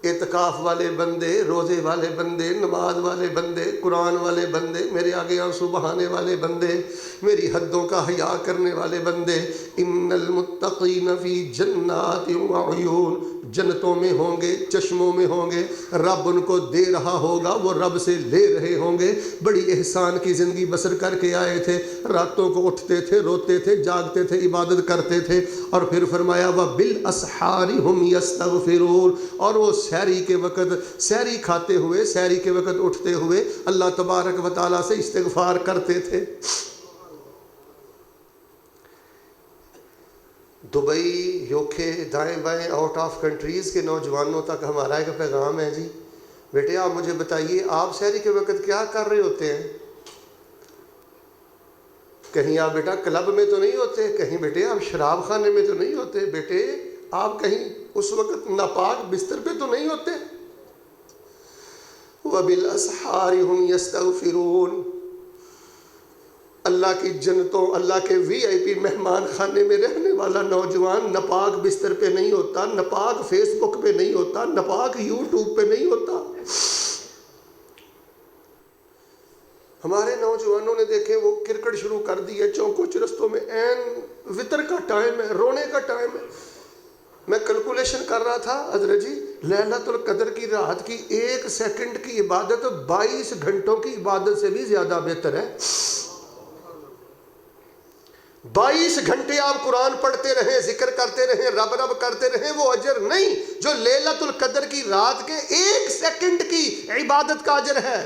اعتکاف والے بندے، روزے والے بندے، نماز والے بندے، قرآن والے بندے، میرے آگے آنسو بہانے والے بندے، میری حدوں کا حیا کرنے والے بندے، ان المتقین فی جنات وعیون، جنتوں میں ہوں گے، چشموں میں ہوں گے، رب ان کو دے رہا ہوگا، وہ رب سے لے رہے ہوں گے، بڑی احسان کی زندگی بسر کر کے آئے تھے، راتوں کو اٹھتے تھے، روتے تھے، جاگتے تھے، عبادت کرتے تھے، اور پھر فرمایا وَبِالْأَسْحَارِ هُمْ يَسْتَغْفِرُونَ، اور وہ سحری کے وقت، سحری کھاتے ہوئے، سحری کے وقت اٹھتے ہوئے اللہ تبارک و تعالیٰ سے استغفار کرتے تھے۔ دبئی، یوکے، دائیں بائیں آؤٹ آف کنٹریز کے نوجوانوں تک ہمارا ایک پیغام ہے جی، بیٹے آپ مجھے بتائیے آپ سحری کے وقت کیا کر رہے ہوتے ہیں؟ کہیں آپ بیٹا کلب میں تو نہیں ہوتے، کہیں بیٹے آپ شراب خانے میں تو نہیں ہوتے، بیٹے آپ کہیں اس وقت ناپاک بستر پہ تو نہیں ہوتے۔ وَبِالْأَسْحَارِ هُمْ يَسْتَغْفِرُونَ، اللہ کی جنتوں، اللہ کے وی آئی پی مہمان خانے میں رہنے والا نوجوان ناپاک بستر پہ نہیں ہوتا، ناپاک فیس بک پہ نہیں ہوتا، ناپاک یوٹیوب پہ نہیں ہوتا۔ ہمارے نوجوانوں نے دیکھیں وہ کرکٹ شروع کر دی ہے چوکوں چرستوں میں، این وطر کا ٹائم ہے، رونے کا ٹائم ہے۔ میں کیلکولیشن کر رہا تھا حضرت جی، لیلۃ القدر کی رات کی 1 سیکنڈ کی عبادت 22 گھنٹوں کی عبادت سے بھی زیادہ بہتر ہے۔ 22 گھنٹے آپ قرآن پڑھتے رہیں، ذکر کرتے رہیں، رب رب کرتے رہیں، وہ اجر نہیں جو لیلۃ القدر کی رات کے 1 سیکنڈ کی عبادت کا اجر ہے۔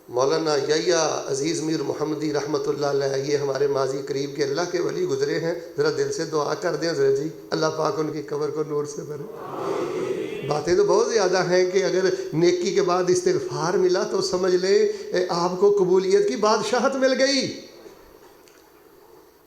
مولانا یحییٰ عزیز میر محمدی رحمۃ اللہ علیہ، یہ ہمارے ماضی قریب کے اللہ کے ولی گزرے ہیں، ذرا دل سے دعا کر دیں ذرا جی، اللہ پاک ان کی قبر کو نور سے بھرے۔ باتیں تو بہت زیادہ ہیں کہ اگر نیکی کے بعد استغفار ملا تو سمجھ لیں آپ کو قبولیت کی بادشاہت مل گئی۔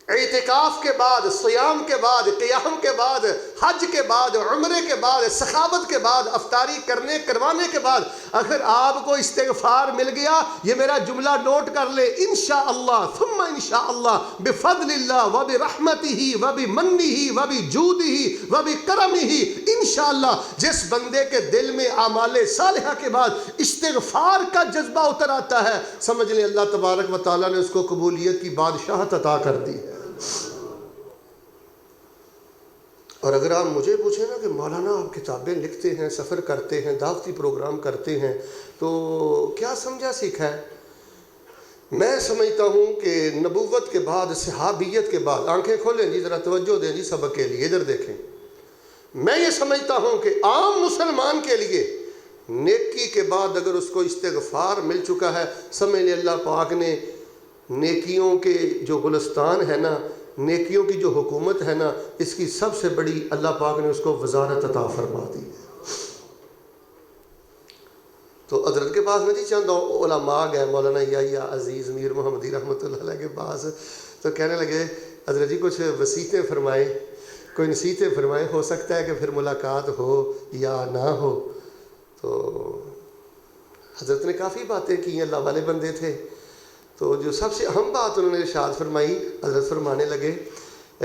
اعتکاف کے بعد، صیام کے بعد، قیام کے بعد، حج کے بعد، عمرے کے بعد، سخاوت کے بعد، افطاری کروانے کے بعد اگر آپ کو استغفار مل گیا، یہ میرا جملہ نوٹ کر لے، انشاءاللہ ثم انشاءاللہ بفضل اللہ وبرحمتہ وبمنہ وبجودہ وبکرمہ، انشاءاللہ جس بندے کے دل میں اعمال صالحہ کے بعد استغفار کا جذبہ اتر آتا ہے، سمجھ لیں اللہ تبارک و تعالیٰ نے اس کو قبولیت کی بادشاہت عطا کر دی ہے۔ اور اگر آپ مجھے پوچھیں نا کہ مولانا آپ کتابیں لکھتے ہیں، سفر کرتے ہیں، دعوتی پروگرام کرتے ہیں، تو کیا سمجھا سیکھا ہے؟ میں سمجھتا ہوں کہ نبوت کے بعد، صحابیت کے بعد، آنکھیں کھولیں جی، ذرا توجہ دیں جی سبق کے لیے، ادھر دیکھیں، میں یہ سمجھتا ہوں کہ عام مسلمان کے لیے نیکی کے بعد اگر اس کو استغفار مل چکا ہے، سمجھ لیں اللہ پاک نے نیکیوں کے جو گلستان ہے نا، نیکیوں کی جو حکومت ہے نا، اس کی سب سے بڑی اللہ پاک نے اس کو وزارت عطا فرما دی۔ تو حضرت کے پاس میں جی چند علماء گئے، مولانا یحییٰ عزیز میر محمدی رحمۃ اللہ علیہ کے پاس، تو کہنے لگے حضرت جی کچھ وصیتیں فرمائیں، کوئی نصیحتیں فرمائیں، ہو سکتا ہے کہ پھر ملاقات ہو یا نہ ہو۔ تو حضرت نے کافی باتیں کی، اللہ والے بندے تھے، تو جو سب سے اہم بات انہوں نے ارشاد فرمائی، حضرت فرمانے لگے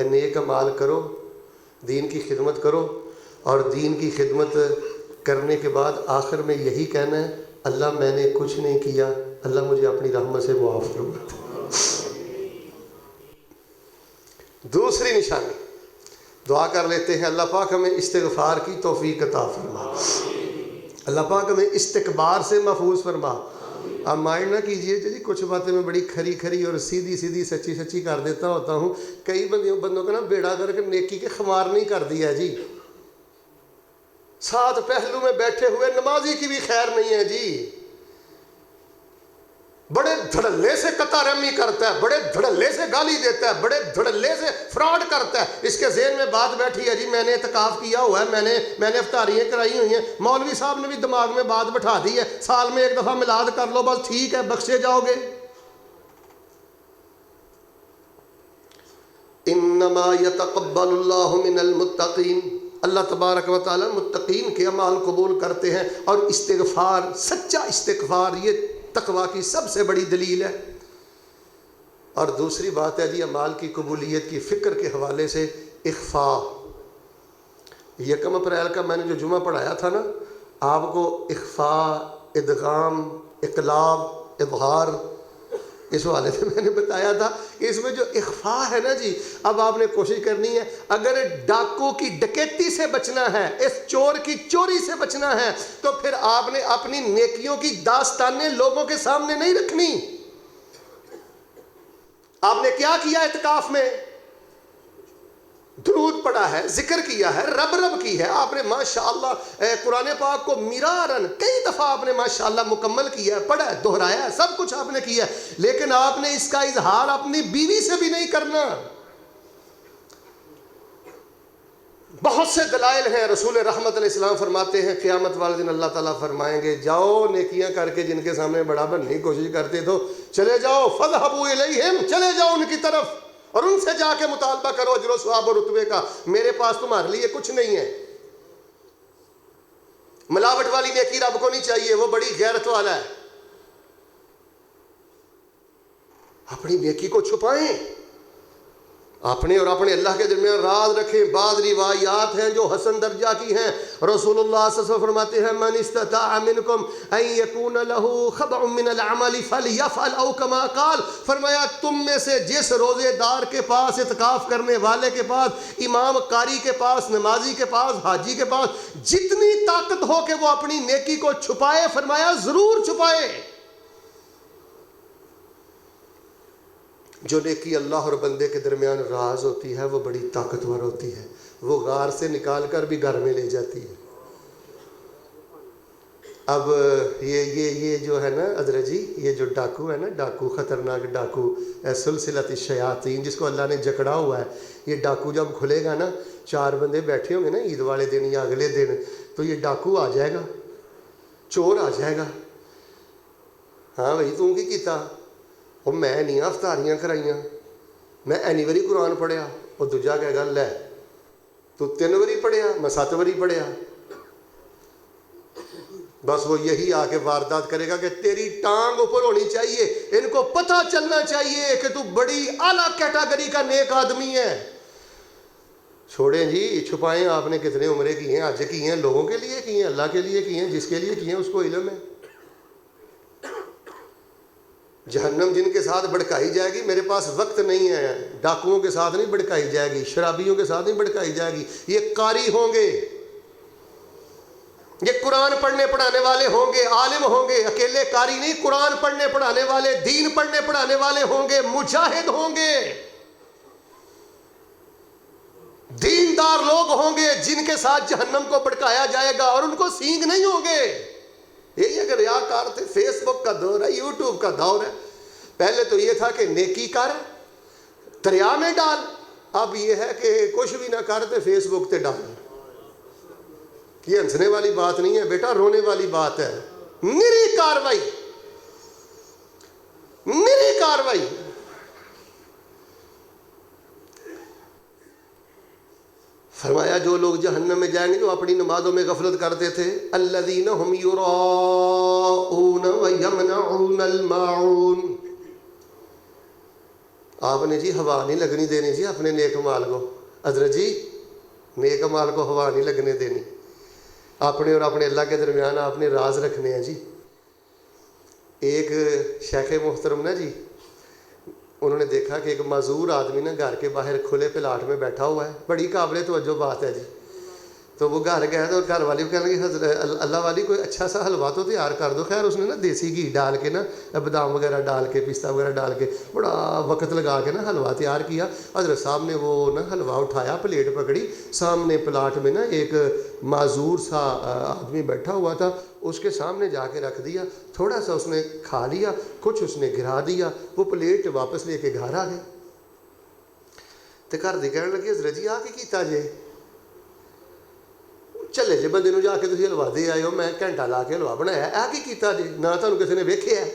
نیک اعمال کرو، دین کی خدمت کرو، اور دین کی خدمت کرنے کے بعد آخر میں یہی کہنا ہے اللہ میں نے کچھ نہیں کیا، اللہ مجھے اپنی رحمت سے معاف فرما۔ دوسری نشانی دعا کر لیتے ہیں، اللہ پاک ہمیں استغفار کی توفیق عطا فرما، اللہ پاک ہمیں استکبار سے محفوظ فرما۔ آپ مائنڈ نہ کیجئے جی کچھ باتیں میں بڑی کھری کھری اور سیدھی سیدھی سچی سچی کر دیتا ہوتا ہوں، کئی بندوں کا نا بیڑا کر کے نیکی کے خمار نہیں کر دیا جی، 7 پہلو میں بیٹھے ہوئے نمازی کی بھی خیر نہیں ہے جی۔ بڑے دھڑلے سے قطع رحمی کرتا ہے، بڑے دھڑلے سے گالی دیتا ہے، بڑے دھڑلے سے فراڈ کرتا ہے. اس کے ذہن میں بات بیٹھی ہے جی میں نے اعتکاف کیا ہوا ہے، میں نے افطاریاں کرائی ہوئی ہیں. مولوی صاحب نے بھی دماغ میں بات بٹھا دی ہے، سال میں ایک دفعہ میلاد کر لو بس ٹھیک ہے، بخشے جاؤ گے. انما یتقبل اللہ من المتقین، اللہ تبارک و تعالی متقین کے اعمال قبول کرتے ہیں. اور استغفار، سچا استغفار، یہ تقوی کی سب سے بڑی دلیل ہے. اور دوسری بات ہے جی اعمال کی قبولیت کی فکر کے حوالے سے اخفاء. 1 اپریل کا میں نے جو جمعہ پڑھایا تھا نا، آپ کو اخفاء، ادغام، اقلاب، اظہار، اس حوالے سے میں نے بتایا تھا کہ اس میں جو اخفاء ہے نا جی، اب آپ نے کوشش کرنی ہے، اگر ڈاکو کی ڈکیتی سے بچنا ہے، اس چور کی چوری سے بچنا ہے، تو پھر آپ نے اپنی نیکیوں کی داستانیں لوگوں کے سامنے نہیں رکھنی. آپ نے کیا کیا اعتکاف میں؟ درود پڑھا ہے، ذکر کیا ہے، رب کی ہے آپ نے ماشاءاللہ. قرآن پاک کو مرارن کئی دفعہ آپ نے ماشاءاللہ مکمل کیا ہے، پڑھا ہے، دہرایا ہے، سب کچھ آپ نے کیا ہے. لیکن آپ نے اس کا اظہار اپنی بیوی سے بھی نہیں کرنا. بہت سے دلائل ہیں. رسول رحمت علیہ السلام فرماتے ہیں قیامت والے دن اللہ تعالیٰ فرمائیں گے جاؤ نیکیاں کر کے جن کے سامنے بڑا بننے کی کوشش کرتے تو چلے جاؤ، فَاذْهَبُوا إِلَيْهِمْ، چلے جاؤ ان کی طرف اور ان سے جا کے مطالبہ کرو اجر و ثواب و رتبے کا. میرے پاس تمہارے لیے کچھ نہیں ہے. ملاوٹ والی نیکی رب کو نہیں چاہیے، وہ بڑی غیرت والا ہے. اپنی نیکی کو چھپائیں، اپنے اور اپنے اللہ کے درمیان راز رکھیں. بعض روایات ہیں جو حسن درجہ کی ہیں. رسول اللہ صلی اللہ علیہ وسلم فرماتے ہیں من استطاع منکم ان یکون له خبع من العمل فلیفعل او کما قال. فرمایا تم میں سے جس روزے دار کے پاس، اعتکاف کرنے والے کے پاس، امام قاری کے پاس، نمازی کے پاس، حاجی کے پاس جتنی طاقت ہو کہ وہ اپنی نیکی کو چھپائے، فرمایا ضرور چھپائے. جو نیکی اللہ اور بندے کے درمیان راز ہوتی ہے وہ بڑی طاقتور ہوتی ہے، وہ غار سے نکال کر بھی گھر میں لے جاتی ہے. اب یہ جو ہے نا حضرت جی، یہ جو ڈاکو ہے نا، ڈاکو، خطرناک ڈاکو، سلسلۃ الشیاطین، جس کو اللہ نے جکڑا ہوا ہے، یہ ڈاکو جب کھلے گا نا، 4 بندے بیٹھے ہوں گے نا عید والے دن یا اگلے دن، تو یہ ڈاکو آ جائے گا، چور آ جائے گا. ہاں بھائی تم کی کیتا؟ وہ میں نہیں افطاریاں کرائیاں، میں اینیوری قرآن پڑھیا. وہ دوجا کہے گا لے تو 3 وری پڑھیا، میں 7 وری پڑھیا. بس وہ یہی آ کے واردات کرے گا کہ تیری ٹانگ اوپر ہونی چاہیے، ان کو پتہ چلنا چاہیے کہ تو بڑی اعلیٰ کیٹاگری کا نیک آدمی ہے. چھوڑیں جی، چھپائیں. آپ نے کتنے عمرے کی ہیں، حج کی ہیں، لوگوں کے لیے کی ہیں، اللہ کے لیے کی ہیں. جس کے لیے کی ہیں اس کو علم ہے. جہنم جن کے ساتھ بھڑکائی جائے گی، میرے پاس وقت نہیں ہے، ڈاکوؤں کے ساتھ نہیں بھڑکائی جائے گی، شرابیوں کے ساتھ نہیں بھڑکائی جائے گی. یہ قاری ہوں گے، یہ قرآن پڑھنے پڑھانے والے ہوں گے، عالم ہوں گے. اکیلے قاری نہیں، قرآن پڑھنے پڑھانے والے، دین پڑھنے پڑھانے والے ہوں گے، مجاہد ہوں گے، دیندار لوگ ہوں گے جن کے ساتھ جہنم کو بھڑکایا جائے گا اور ان کو سینگ نہیں ہوں گے. یہی اگر ریاکار تھے. فیس بک کا دور ہے، یوٹیوب کا دور ہے. پہلے تو یہ تھا کہ نیکی کر دریا میں ڈال، اب یہ ہے کہ کچھ بھی نہ کر تے فیس بک تے ڈال. یہ ہنسنے والی بات نہیں ہے بیٹا، رونے والی بات ہے. نری کاروائی، نری کاروائی. فرمایا جو لوگ جہنم میں جائیں گے جو اپنی نمازوں میں غفلت کرتے تھے، الذین هم یراؤون ویمنعون الماعون. آپ نے جی ہوا نہیں لگنی دینی جی اپنے نیک مال کو. حضرت جی نیک مال کو ہوا نہیں لگنے دینی. اپنے اور اپنے اللہ کے درمیان آپ نے راز رکھنے ہیں جی. ایک شیخ محترم نا جی، انہوں نے دیکھا کہ ایک معذور آدمی نا گھر کے باہر کھلے پلاٹ میں بیٹھا ہوا ہے. بڑی قابل توجہ بات ہے جی. تو وہ گھر گئے تو گھر والی کہنے لگی حضرت اللہ والی کوئی اچھا سا حلوہ تو تیار کر دو. خیر اس نے نا دیسی گھی ڈال کے نا بادام وغیرہ ڈال کے پستہ وغیرہ ڈال کے بڑا وقت لگا کے نا حلوہ تیار کیا. حضرت صاحب نے وہ نا حلوہ اٹھایا, پلیٹ پکڑی, سامنے پلاٹ میں نا ایک معذور سا آدمی بیٹھا ہوا تھا, اس کے سامنے جا کے رکھ دیا. تھوڑا سا اس نے کھا لیا, کچھ اس نے گرا دیا, وہ پلیٹ واپس لے کے گھر آ گئے. تو گھر دی کہنے لگی حضرت جی آ کے کیتا جے, چلے جے بندے نو جا کے تسی حلوہ دے آئے ہو, میں گھنٹہ لا کے حلوہ بنایا, آ کی کیتا جے, نہ تانوں کسی نے ویکھیا ہے.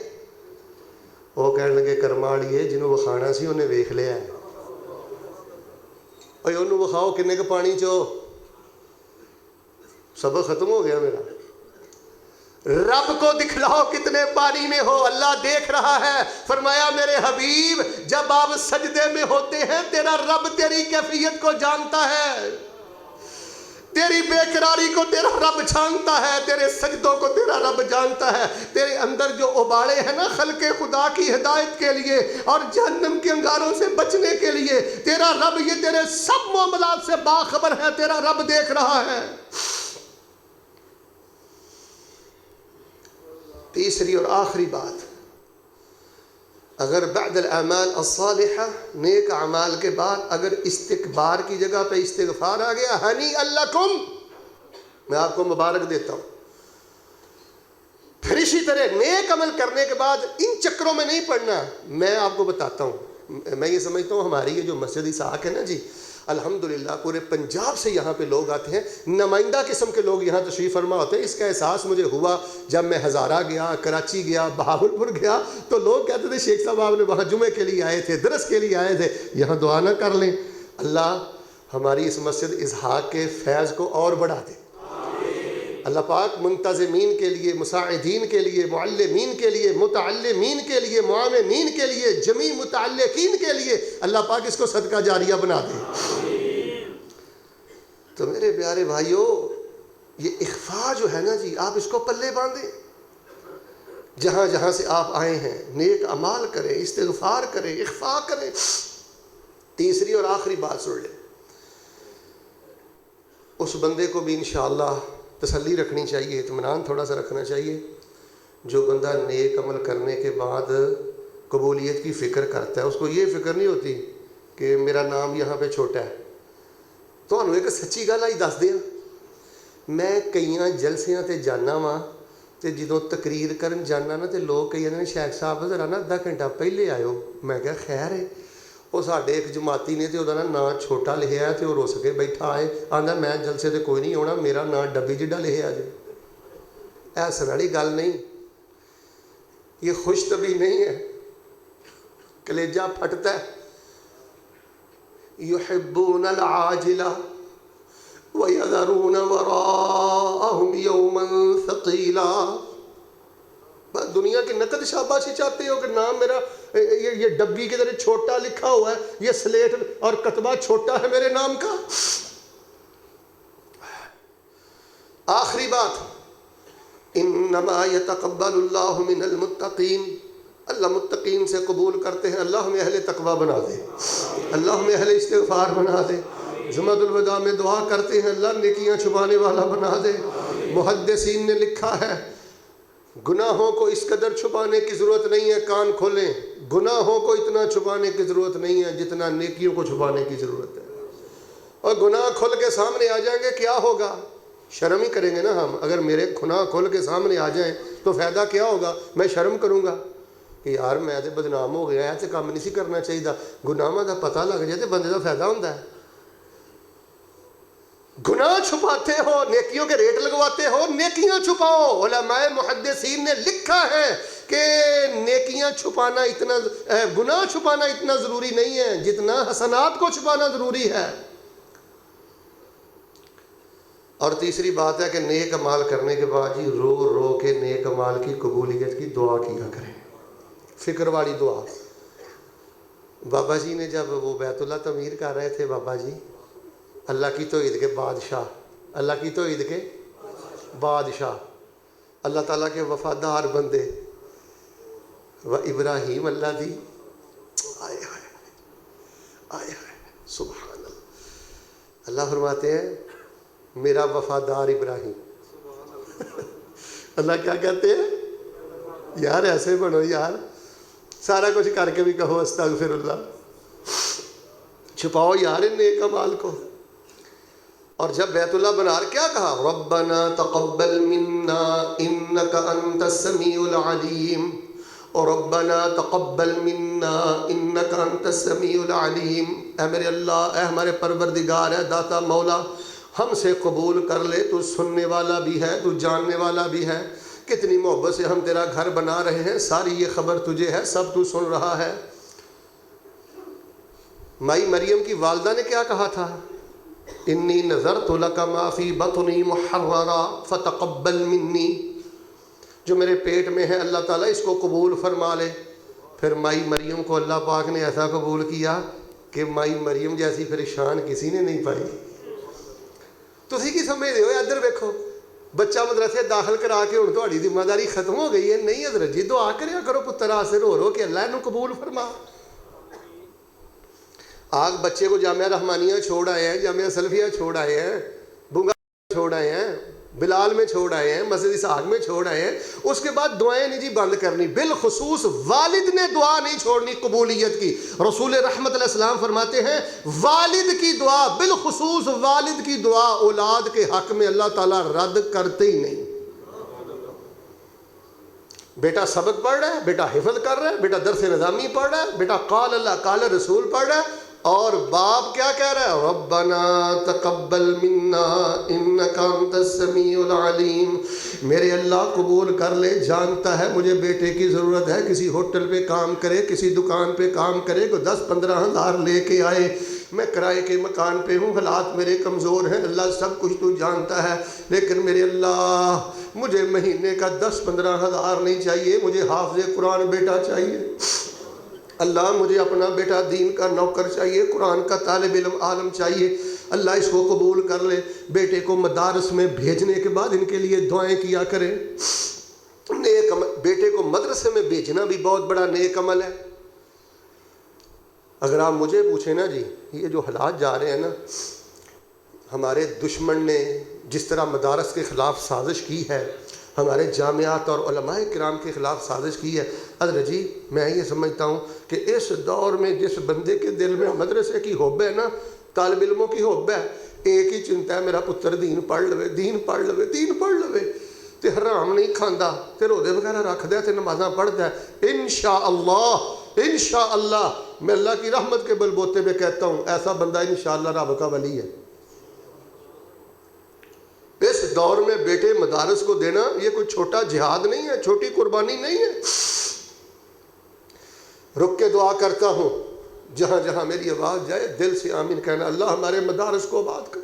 وہ کہنے لگے کرما والیے جنہوں وکھانا سی انہیں ویکھ لیا ہے. اوے انہوں وکھاؤ کنے کے پانی چو, سبق ختم ہو گیا میرا. رب کو دکھلاؤ کتنے پانی میں ہو, اللہ دیکھ رہا ہے. فرمایا میرے حبیب جب آپ سجدے میں ہوتے ہیں تیرا رب تیری کیفیت کو جانتا ہے, تیری بے قراری کو تیرا رب جانتا ہے, تیرے سجدوں کو تیرا رب جانتا ہے. تیرے اندر جو اباڑے ہیں نا خلق خدا کی ہدایت کے لیے اور جہنم کے انگاروں سے بچنے کے لیے, تیرا رب یہ تیرے سب معاملات سے باخبر ہے, تیرا رب دیکھ رہا ہے. تیسری اور آخری بات, اگر بعد الاعمال الصالحہ نیک اعمال کے بعد اگر استکبار کی جگہ پہ استغفار آ گیا, ہنی لکم, میں آپ کو مبارک دیتا ہوں. پھر اسی طرح نیک عمل کرنے کے بعد ان چکروں میں نہیں پڑنا. میں آپ کو بتاتا ہوں, میں یہ سمجھتا ہوں ہماری یہ جو مسجد اسحاق ہے نا جی, الحمدللہ پورے پنجاب سے یہاں پہ لوگ آتے ہیں, نمائندہ قسم کے لوگ یہاں تشریف فرما ہوتے ہیں. اس کا احساس مجھے ہوا جب میں ہزارہ گیا, کراچی گیا, بہاولپور گیا, تو لوگ کہتے تھے شیخ صاحب آپ نے وہاں جمعے کے لیے آئے تھے, درس کے لیے آئے تھے, یہاں دعا نہ کر لیں. اللہ ہماری اس مسجد اسحاق کے فیض کو اور بڑھا دے. اللہ پاک منتظمین کے لیے, مساعدین کے لیے, معلمین کے لیے, متعلمین کے لیے, معاونین کے لیے, جمیع متعلقین کے لیے اللہ پاک اس کو صدقہ جاریہ بنا دے. تو میرے پیارے بھائیوں, یہ اخفاء جو ہے نا جی, آپ اس کو پلے باندھیں. جہاں جہاں سے آپ آئے ہیں نیک اعمال کریں, استغفار کریں, اخفاء کریں. تیسری اور آخری بات سن لیں, اس بندے کو بھی انشاءاللہ تسلی رکھنی چاہیے, اطمینان تھوڑا سا رکھنا چاہیے, جو بندہ نیک عمل کرنے کے بعد قبولیت کی فکر کرتا ہے. اس کو یہ فکر نہیں ہوتی کہ میرا نام یہاں پہ چھوٹا ہے. تو انہوں ایک سچی گل آئی دس دیا, میں کئی جلسیاں تے جانا وا, تے جدوں تقریر کرن جانا نا تے لوگ کئی نے شیخ صاحب ذرا نا آدھا گھنٹہ پہلے آئیو. میں کہا خیر ہے, وہ ساڈے ایک جماعتی نے تے وہ نام چھوٹا لکھیا ہے تے وہ رس کے بیٹھا ہے, آندا میں جلسے تے کوئی نہیں ہونا, میرا نام ڈبی جڈا لکھیا جے. ایسا والی گل نہیں, یہ خوش طبی نہیں ہے, کلیجہ پھٹتا ہے. یحبون العاجلہ وَيَذَرُونَ وَرَاءَهُمْ يَوْمًا ثَقِيلًا. بس دنیا کی نقد شاباشی چاہتے ہو کہ نام میرا یہ ڈبی کی طرح چھوٹا لکھا ہوا ہے, یہ سلیٹ اور کتبہ چھوٹا ہے میرے نام کا. آخری بات, انما يتقبل اللہ من المتقین, اللہ متقین سے قبول کرتے ہیں. اللہ ہمیں اہل تقوی بنا دے, اللہ ہمیں اہل استغفار بنا دے. جمعۃ الوداع میں دعا کرتے ہیں اللہ نیکیاں چھپانے والا بنا دے. محدثین نے لکھا ہے گناہوں کو اس قدر چھپانے کی ضرورت نہیں ہے, کان کھولیں, گناہوں کو اتنا چھپانے کی ضرورت نہیں ہے جتنا نیکیوں کو چھپانے کی ضرورت ہے. اور گناہ کھل کے سامنے آ جائیں گے کیا ہوگا, شرم ہی کریں گے نا ہم. اگر میرے گناہ کھل کے سامنے آ جائیں تو فائدہ کیا ہوگا, میں شرم کروں گا کہ یار میں تے بدنام ہو گیا, ایسے کام نہیں سی کرنا چاہیے. گناہاں دا پتہ لگ جائے تو بندے دا فائدہ ہوتا ہے. گناہ چھپاتے ہو, نیکیوں کے ریٹ لگواتے ہو, نیکیاں چھپاؤ. علماء محدثین نے لکھا ہے کہ نیکیاں چھپانا اتنا, گناہ چھپانا اتنا ضروری نہیں ہے جتنا حسنات کو چھپانا ضروری ہے. اور تیسری بات ہے کہ نیک عمال کرنے کے بعد جی رو رو کے نیک عمال کی قبولیت کی دعا کیا کریں, فکر والی دعا. بابا جی نے جب وہ بیت اللہ تعمیر کر رہے تھے, بابا جی اللہ کی توحید کے بادشاہ, اللہ کی توحید کے بادشاہ, اللہ تعالیٰ کے وفادار بندے, و ابراہیم اللہ دی, آئے آئے آئے آئے سبحان اللہ. اللہ فرماتے ہیں میرا وفادار ابراہیم. اللہ کیا کہتے ہیں؟ یار ایسے بنو یار, سارا کچھ کر کے بھی کہو استغفر اللہ. چھپاؤ یار ان نیک اعمال کو. اور جب بیت اللہ بنا کیا کہا؟ ربنا تقبل منا انک انت السمیع العلیم. اور ربنا تقبل منا انک انت السمیع العلیم. اے میرے اللہ, اے ہمارے پروردگار, اے داتا مولا, ہم سے قبول کر لے, تو سننے والا بھی ہے, تو جاننے والا بھی ہے. کتنی محبت سے ہم تیرا گھر بنا رہے ہیں, ساری یہ خبر تجھے ہے, سب تو سن رہا ہے. مائی مریم کی والدہ نے کیا کہا تھا؟ انی نذرت لک ما فی بطنی محررا فتقبل منی. جو میرے پیٹ میں ہے اللہ تعالیٰ اس کو قبول فرما لے. پھر مائی مریم کو اللہ پاک نے ایسا قبول کیا کہ مائی مریم جیسی پھر شان کسی نے نہیں پائی. تسی کی سمجھتے ہو؟ ادھر ویکھو, بچہ مدرسے داخل کرا کے ہوں تہاڈی ذمہ داری ختم ہو گئی ہے. نہیں حضرت جی, دعا کریا کرو پتر واسطے رو رو کہ اللہ انہوں قبول فرما. آگ بچے کو جامعہ رحمانیہ چھوڑ آئے ہیں, جامعہ سلفیہ چھوڑ آئے ہیں, بنگا چھوڑ آئے ہیں, بلال میں چھوڑ آئے ہیں, مسجد اسحاق میں چھوڑ آئے ہیں. اس کے بعد دعائیں نہیں جی بند کرنی. بالخصوص والد نے دعا نہیں چھوڑنی قبولیت کی. رسول رحمت علیہ السلام فرماتے ہیں والد کی دعا, بالخصوص والد کی دعا اولاد کے حق میں اللہ تعالیٰ رد کرتے ہی نہیں. بیٹا سبق پڑھ رہا ہے, بیٹا حفظ کر رہا ہے, بیٹا درس نظامی پڑھ رہا ہے, بیٹا قال اللہ قال رسول پڑھ رہا ہے, اور باپ کیا کہہ رہا ہے؟ ربنا تقبل منا انک انت السمیع العلیم. میرے اللہ قبول کر لے, جانتا ہے مجھے بیٹے کی ضرورت ہے, کسی ہوٹل پہ کام کرے, کسی دکان پہ کام کرے, کوئی 10-15 ہزار لے کے آئے, میں کرائے کے مکان پہ ہوں, حالات میرے کمزور ہیں, اللہ سب کچھ تو جانتا ہے, لیکن میرے اللہ مجھے مہینے کا 10-15 ہزار نہیں چاہیے, مجھے حافظ قرآن بیٹا چاہیے. اللہ مجھے اپنا بیٹا دین کا نوکر چاہیے, قرآن کا طالب علم عالم چاہیے. اللہ اس کو قبول کر لے. بیٹے کو مدارس میں بھیجنے کے بعد ان کے لیے دعائیں کیا کریں. نیک عمل, بیٹے کو مدرسے میں بھیجنا بھی بہت بڑا نیک عمل ہے. اگر آپ مجھے پوچھیں نا جی, یہ جو حالات جا رہے ہیں نا, ہمارے دشمن نے جس طرح مدارس کے خلاف سازش کی ہے, ہمارے جامعات اور علماء کرام کے خلاف سازش کی ہے, حضرت جی میں یہ سمجھتا ہوں کہ اس دور میں جس بندے کے دل میں مدرسے کی حب ہے نا, طالب علموں کی حب ہے, ایک ہی چنتا ہے میرا پتر دین پڑھ لوے, دین پڑھ لوے, دین پڑھ لوے, تے حرام نہیں کھاندا, تے روزے وغیرہ رکھ دے, تے نمازاں پڑھتا ہے. انشاءاللہ انشاءاللہ میں اللہ کی رحمت کے بل بوتے پہ کہتا ہوں ایسا بندہ انشاءاللہ رب کا ولی ہے. اس دور میں بیٹے مدارس کو دینا یہ کوئی چھوٹا جہاد نہیں ہے, چھوٹی قربانی نہیں ہے. رک کے دعا کرتا ہوں, جہاں جہاں میری آواز جائے دل سے آمین کہنا. اللہ ہمارے مدارس کو آباد کر.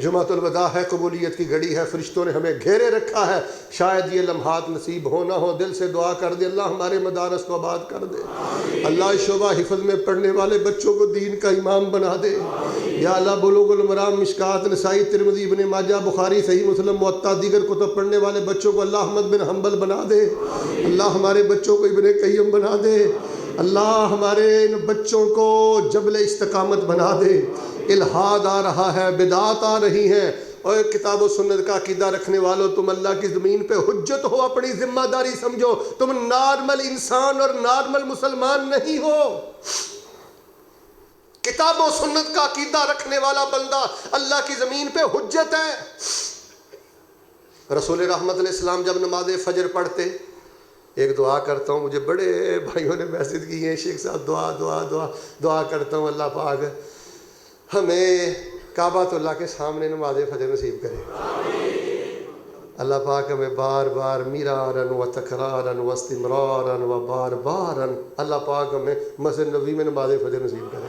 جمعۃ الوداع ہے, قبولیت کی گھڑی ہے, فرشتوں نے ہمیں گھیرے رکھا ہے, شاید یہ لمحات نصیب ہو نہ ہو, دل سے دعا کر دے اللہ ہمارے مدارس کو آباد کر دے. اللہ شعبہ حفظ میں پڑھنے والے بچوں کو دین کا امام بنا دے. یا اللہ بلوغ المرام, مشکات, نسائی, ترمذی, ابن ماجہ, بخاری, صحیح مسلم, موطا, دیگر کتب پڑھنے والے بچوں کو اللہ احمد بن حنبل بنا دے. اللہ ہمارے بچوں کو ابن قیم بنا دے. اللہ ہمارے ان بچوں کو جبل استقامت بنا دے. الہاد آ رہا ہے, بدعات آ رہی ہیں, اور کتاب و سنت کا عقیدہ رکھنے والوں تم اللہ کی زمین پہ حجت ہو, اپنی ذمہ داری سمجھو. تم نارمل انسان اور نارمل مسلمان نہیں ہو. کتاب و سنت کا عقیدہ رکھنے والا بندہ اللہ کی زمین پہ حجت ہے. رسول رحمت علیہ السلام جب نماز فجر پڑھتے, ایک دعا کرتا ہوں, مجھے بڑے بھائیوں نے میسج کی ہیں, شیخ صاحب دعا دعا دعا دعا کرتا ہوں اللہ پاک ہمیں کعبۃ اللہ کے سامنے نماز فجر نصیب کرے. اللہ پاک ہمیں بار بار میرارن و تکرارن و استمرارن و بار بارن اللہ پاک ہمیں مسجد نبوی میں نماز فجر نصیب کرے.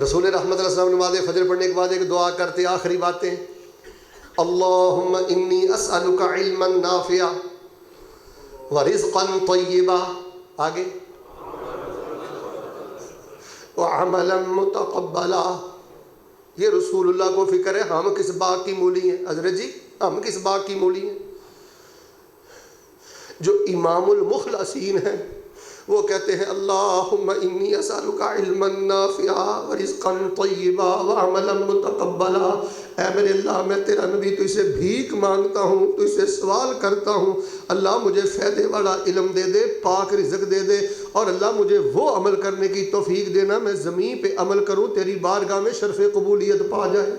رسول رحمت علیہ السلام نماز فجر پڑھنے کے بعد ایک دعا کرتے, آخری باتیں, اللہم انی اسألک علما نافعا ورزقا طیبا, آگے, وعملا متقبلا. یہ رسول اللہ کو فکر ہے, ہم کس باغ کی مولی ہیں حضرت جی, ہم کس باغ کی مولی ہیں. جو امام المخلصین ہیں وہ کہتے ہیں اللہم انی اسألک علما نافعا ورزقا طیبا وعملا متقبلا، اے میرے اللہ میں تیرا نبی تجھ سے بھیک مانگتا ہوں، تجھ سے سوال کرتا ہوں، اللہ مجھے فائدے والا علم دے دے، پاک رزق دے دے، اور اللہ مجھے وہ عمل کرنے کی توفیق دینا میں زمین پہ عمل کروں تیری بارگاہ میں شرف قبولیت پا جائے۔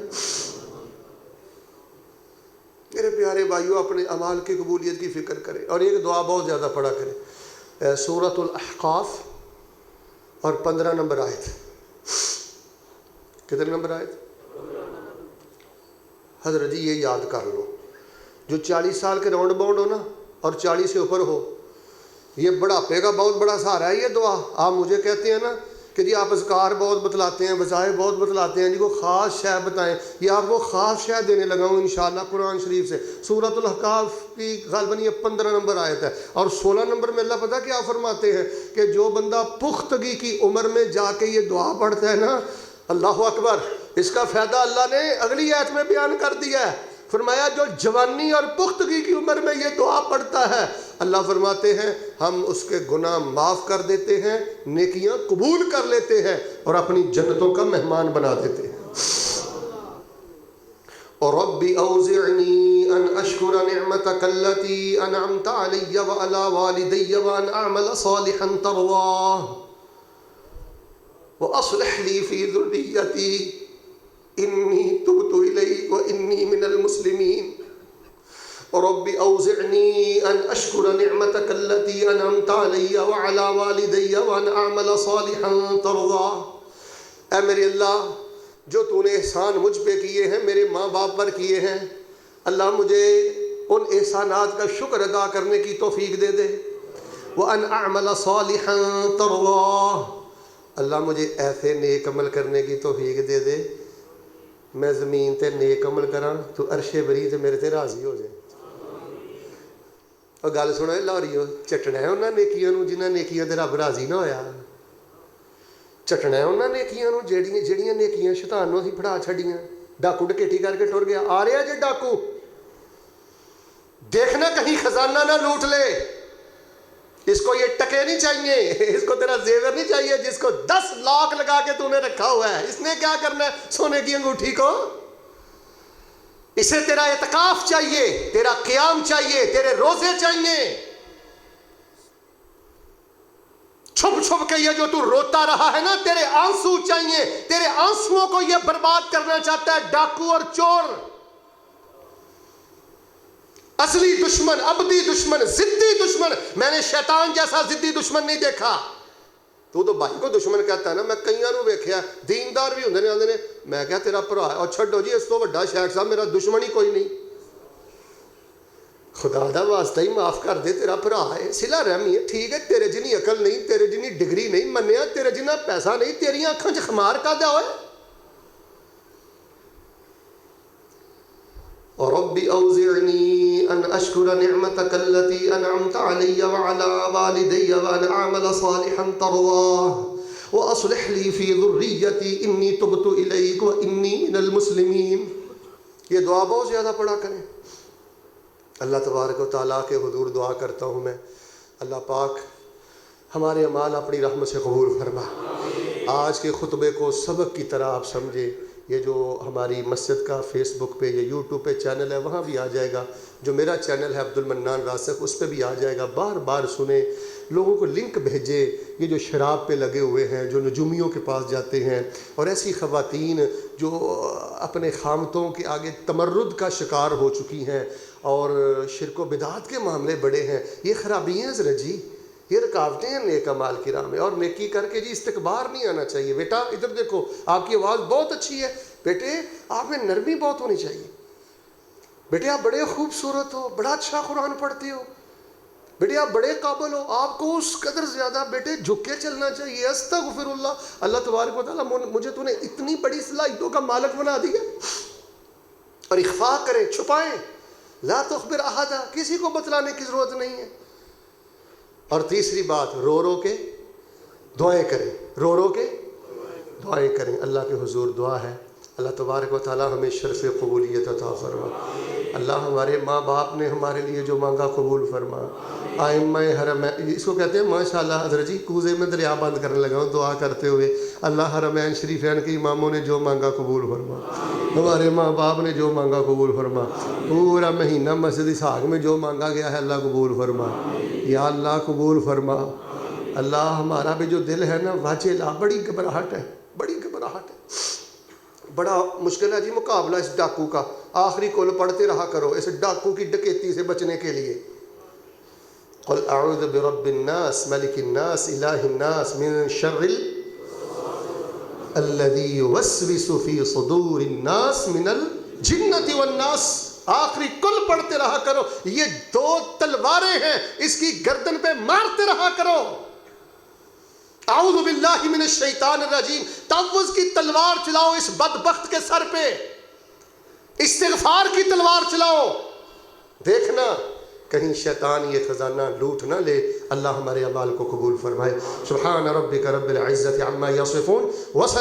میرے پیارے بھائیوں، اپنے اعمال کی قبولیت کی فکر کریں اور ایک دعا بہت زیادہ پڑھا کریں، سورۃ الاحقاف اور 15 نمبر آیت۔ کتنے نمبر آیت؟ حضرت جی یہ یاد کر لو، جو 40 سال کے راؤنڈ باؤنڈ ہو نا اور 40 سے اوپر ہو، یہ بڑھاپے کا بہت بڑا سہارا ہے یہ دعا۔ آپ مجھے کہتے ہیں نا کہ جی آپ اذکار بہت بتلاتے ہیں، وظائف بہت بتلاتے ہیں، جی کو خاص شے بتائیں، یہ آپ کو خاص شے دینے لگا ہوں انشاءاللہ قرآن شریف سے۔ سورۃ الاحقاف کی غالباً یہ 15 نمبر آیت ہے، اور 16 نمبر میں اللہ پتہ کیا فرماتے ہیں کہ جو بندہ پختگی کی عمر میں جا کے یہ دعا پڑھتا ہے نا، اللہ اکبر، اس کا فائدہ اللہ نے اگلی آیت میں بیان کر دیا ہے۔ فرمایا جو جوانی اور پختگی کی عمر میں یہ دعا پڑھتا ہے، اللہ فرماتے ہیں ہم اس کے گناہ معاف کر دیتے ہیں، نیکیاں قبول کر لیتے ہیں اور اپنی جنتوں کا مہمان بنا دیتے ہیں۔ اور رب اوزعنی ان اشکر نعمتک التی انعمت علی وعلی والدی وان اعمل صالحا ترضاہ واصلح لی فی ذریتی انی تبت الیک وانی من المسلمین۔ رب اوزعنی ان اشکر نعمتک التی انعمت علی وعلی والدی وان اعمل صالحا ترضاہ۔ اے میرے اللہ، جو تو نے احسان مجھ پہ کیے ہیں، میرے ماں باپ پر کیے ہیں، اللہ مجھے ان احسانات کا شکر ادا کرنے کی توفیق دے دے۔ وان اعمل صالحا ترضاہ، اللہ مجھے ایسے نیک عمل کرنے کی توفیق دے دے میں زمین تے نیک عمل کراں تو عرش بری تے میرے تے راضی ہو جائے۔ اور گل سنو لاہوریو، چٹنا ہے انہاں نیکیاں نو جنہاں نیکیاں تے رب راضی نہ ہویا، چٹنا ہے انہاں نیکیاں نو جہڑیاں نیکیاں شیطان نو اسی پڑھا چھڈیاں۔ ڈاکو ڈکیٹی کر کے ٹر گیا، آ رہا جی ڈاکو، دیکھنا کہیں خزانہ نہ لوٹ لے، اس کو یہ ٹکے نہیں چاہیے، اس کو تیرا زیور نہیں چاہیے جس کو 10 لاکھ لگا کے تو نے رکھا ہوا ہے، اس نے کیا کرنا ہے سونے کی انگوٹھی کو؟ اسے تیرا اعتکاف چاہیے، تیرا قیام چاہیے، تیرے روزے چاہیے۔ چھپ چھپ کے یہ جو تو روتا رہا ہے نا، تیرے آنسو چاہیے، تیرے آنسوؤں کو یہ برباد کرنا چاہتا ہے ڈاکو اور چور۔ اصلی دشمن، ابدی دشمن، ضدی دشمن، میں نے شیطان جیسا ضدی دشمن نہیں دیکھا۔ تو بھائی کو دشمن کہتا ہے نا، میں کئیاں نو ویکھیا، دیندار بھی ہوندے نے، آندے نے میں کہا تیرا بھرا ہے، اور چھڈو جی اس تو بڑا شیخ صاحب میرا دشمن ہی کوئی نہیں۔ خدا دا واسطہ ہی معاف کر دے، تیرا بھرا ہے، صلہ رحمی ہے، ٹھیک ہے، تیرے جنی عقل نہیں، تیرے جنی ڈگری نہیں، منیا تیرے جنہ پیسہ نہیں، تیریاں اکھاں چ خمار کھادا ہوئے۔ رب اوزعنی ان اشکر نعمتک التی انعمت علی وعلی والدی وان اعمل صالحا ترضاہ واصلح لی فی ذریتی انی تبت الیک وانی من المسلمین۔ یہ دعا بہت زیادہ پڑھا کریں۔ اللہ تبارک و تعالیٰ کے حضور دعا کرتا ہوں میں، اللہ پاک ہمارے اعمال اپنی رحمت سے قبول فرما۔ آج کے خطبے کو سبق کی طرح آپ سمجھے۔ یہ جو ہماری مسجد کا فیس بک پہ یا یوٹیوب پہ چینل ہے وہاں بھی آ جائے گا، جو میرا چینل ہے عبدالمنان راسخ اس پہ بھی آ جائے گا، بار بار سنیں، لوگوں کو لنک بھیجے۔ یہ جو شراب پہ لگے ہوئے ہیں، جو نجومیوں کے پاس جاتے ہیں، اور ایسی خواتین جو اپنے خامتوں کے آگے تمرد کا شکار ہو چکی ہیں اور شرک و بدعات کے معاملے بڑے ہیں، یہ خرابی ہیں حضرت جی، یہ رکاوٹیں ہیں نیک اعمال کی راہ میں۔ اور نیکی کر کے جی استکبار نہیں آنا چاہیے۔ بیٹا ادھر دیکھو، آپ کی آواز بہت اچھی ہے، بیٹے آپ میں نرمی بہت ہونی چاہیے، بیٹے آپ بڑے خوبصورت ہو، بڑا اچھا قرآن پڑھتے ہو، بیٹے آپ بڑے قابل ہو، آپ کو اس قدر زیادہ بیٹے جھک کے چلنا چاہیے۔ استغفر اللہ، اللہ تبارک و تعالیٰ مجھے تو نے اتنی بڑی صلاحیتوں کا مالک بنا دیا۔ اور اخفاء کریں، چھپائیں، لا تخبر احدا، کسی کو بتلانے کی ضرورت نہیں ہے۔ اور تیسری بات، رو رو کے دعائیں کریں، رو رو کے دعائیں کریں۔ اللہ کے حضور دعا ہے، اللہ تبارک و تعالی ہمیں شرف قبولیت عطا فرما. اللہ ہمارے ماں باپ نے ہمارے لیے جو مانگا قبول فرما. ائمہ حرمین، اس کو کہتے ہیں ماشاءاللہ حضرت جی کوزے میں دریا بند کرنے لگا ہوں دعا کرتے ہوئے. اللہ حرمین شریفین کے اماموں نے جو مانگا قبول فرما، ہمارے ماں باپ نے جو مانگا قبول فرما. پورا مہینہ مسجد اسحاق میں جو مانگا گیا ہے اللہ قبول فرما. یا اللہ قبول فرما. اللہ ہمارا بھی جو دل ہے نا واجہ لا، بڑی گھبراہٹ ہے، بڑی گھبراہٹ ہے، بڑا مشکل ہے جی مقابلہ اس ڈاکو کا. آخری کل پڑھتے رہا کرو اس ڈاکو کی ڈکیتی سے بچنے کے لیے. قل اعوذ برب الناس ملک الناس الہ الناس من شر الذی یوسوس فی صدور الناس من الجنۃ والناس. آخری کل پڑھتے رہا کرو. یہ 2 تلواریں ہیں، اس کی گردن پہ مارتے رہا کرو. اعوذ باللہ من الشیطان الرجیم. تعوذ کی تلوار چلاؤ اس بدبخت کے سر پہ، استغفار کی تلوار چلاؤ. دیکھنا کہیں شیطان یہ خزانہ لوٹ نہ لے. اللہ ہمارے اعمال کو قبول فرمائے. سبحان ربک رب العزت عما یصفون وسلام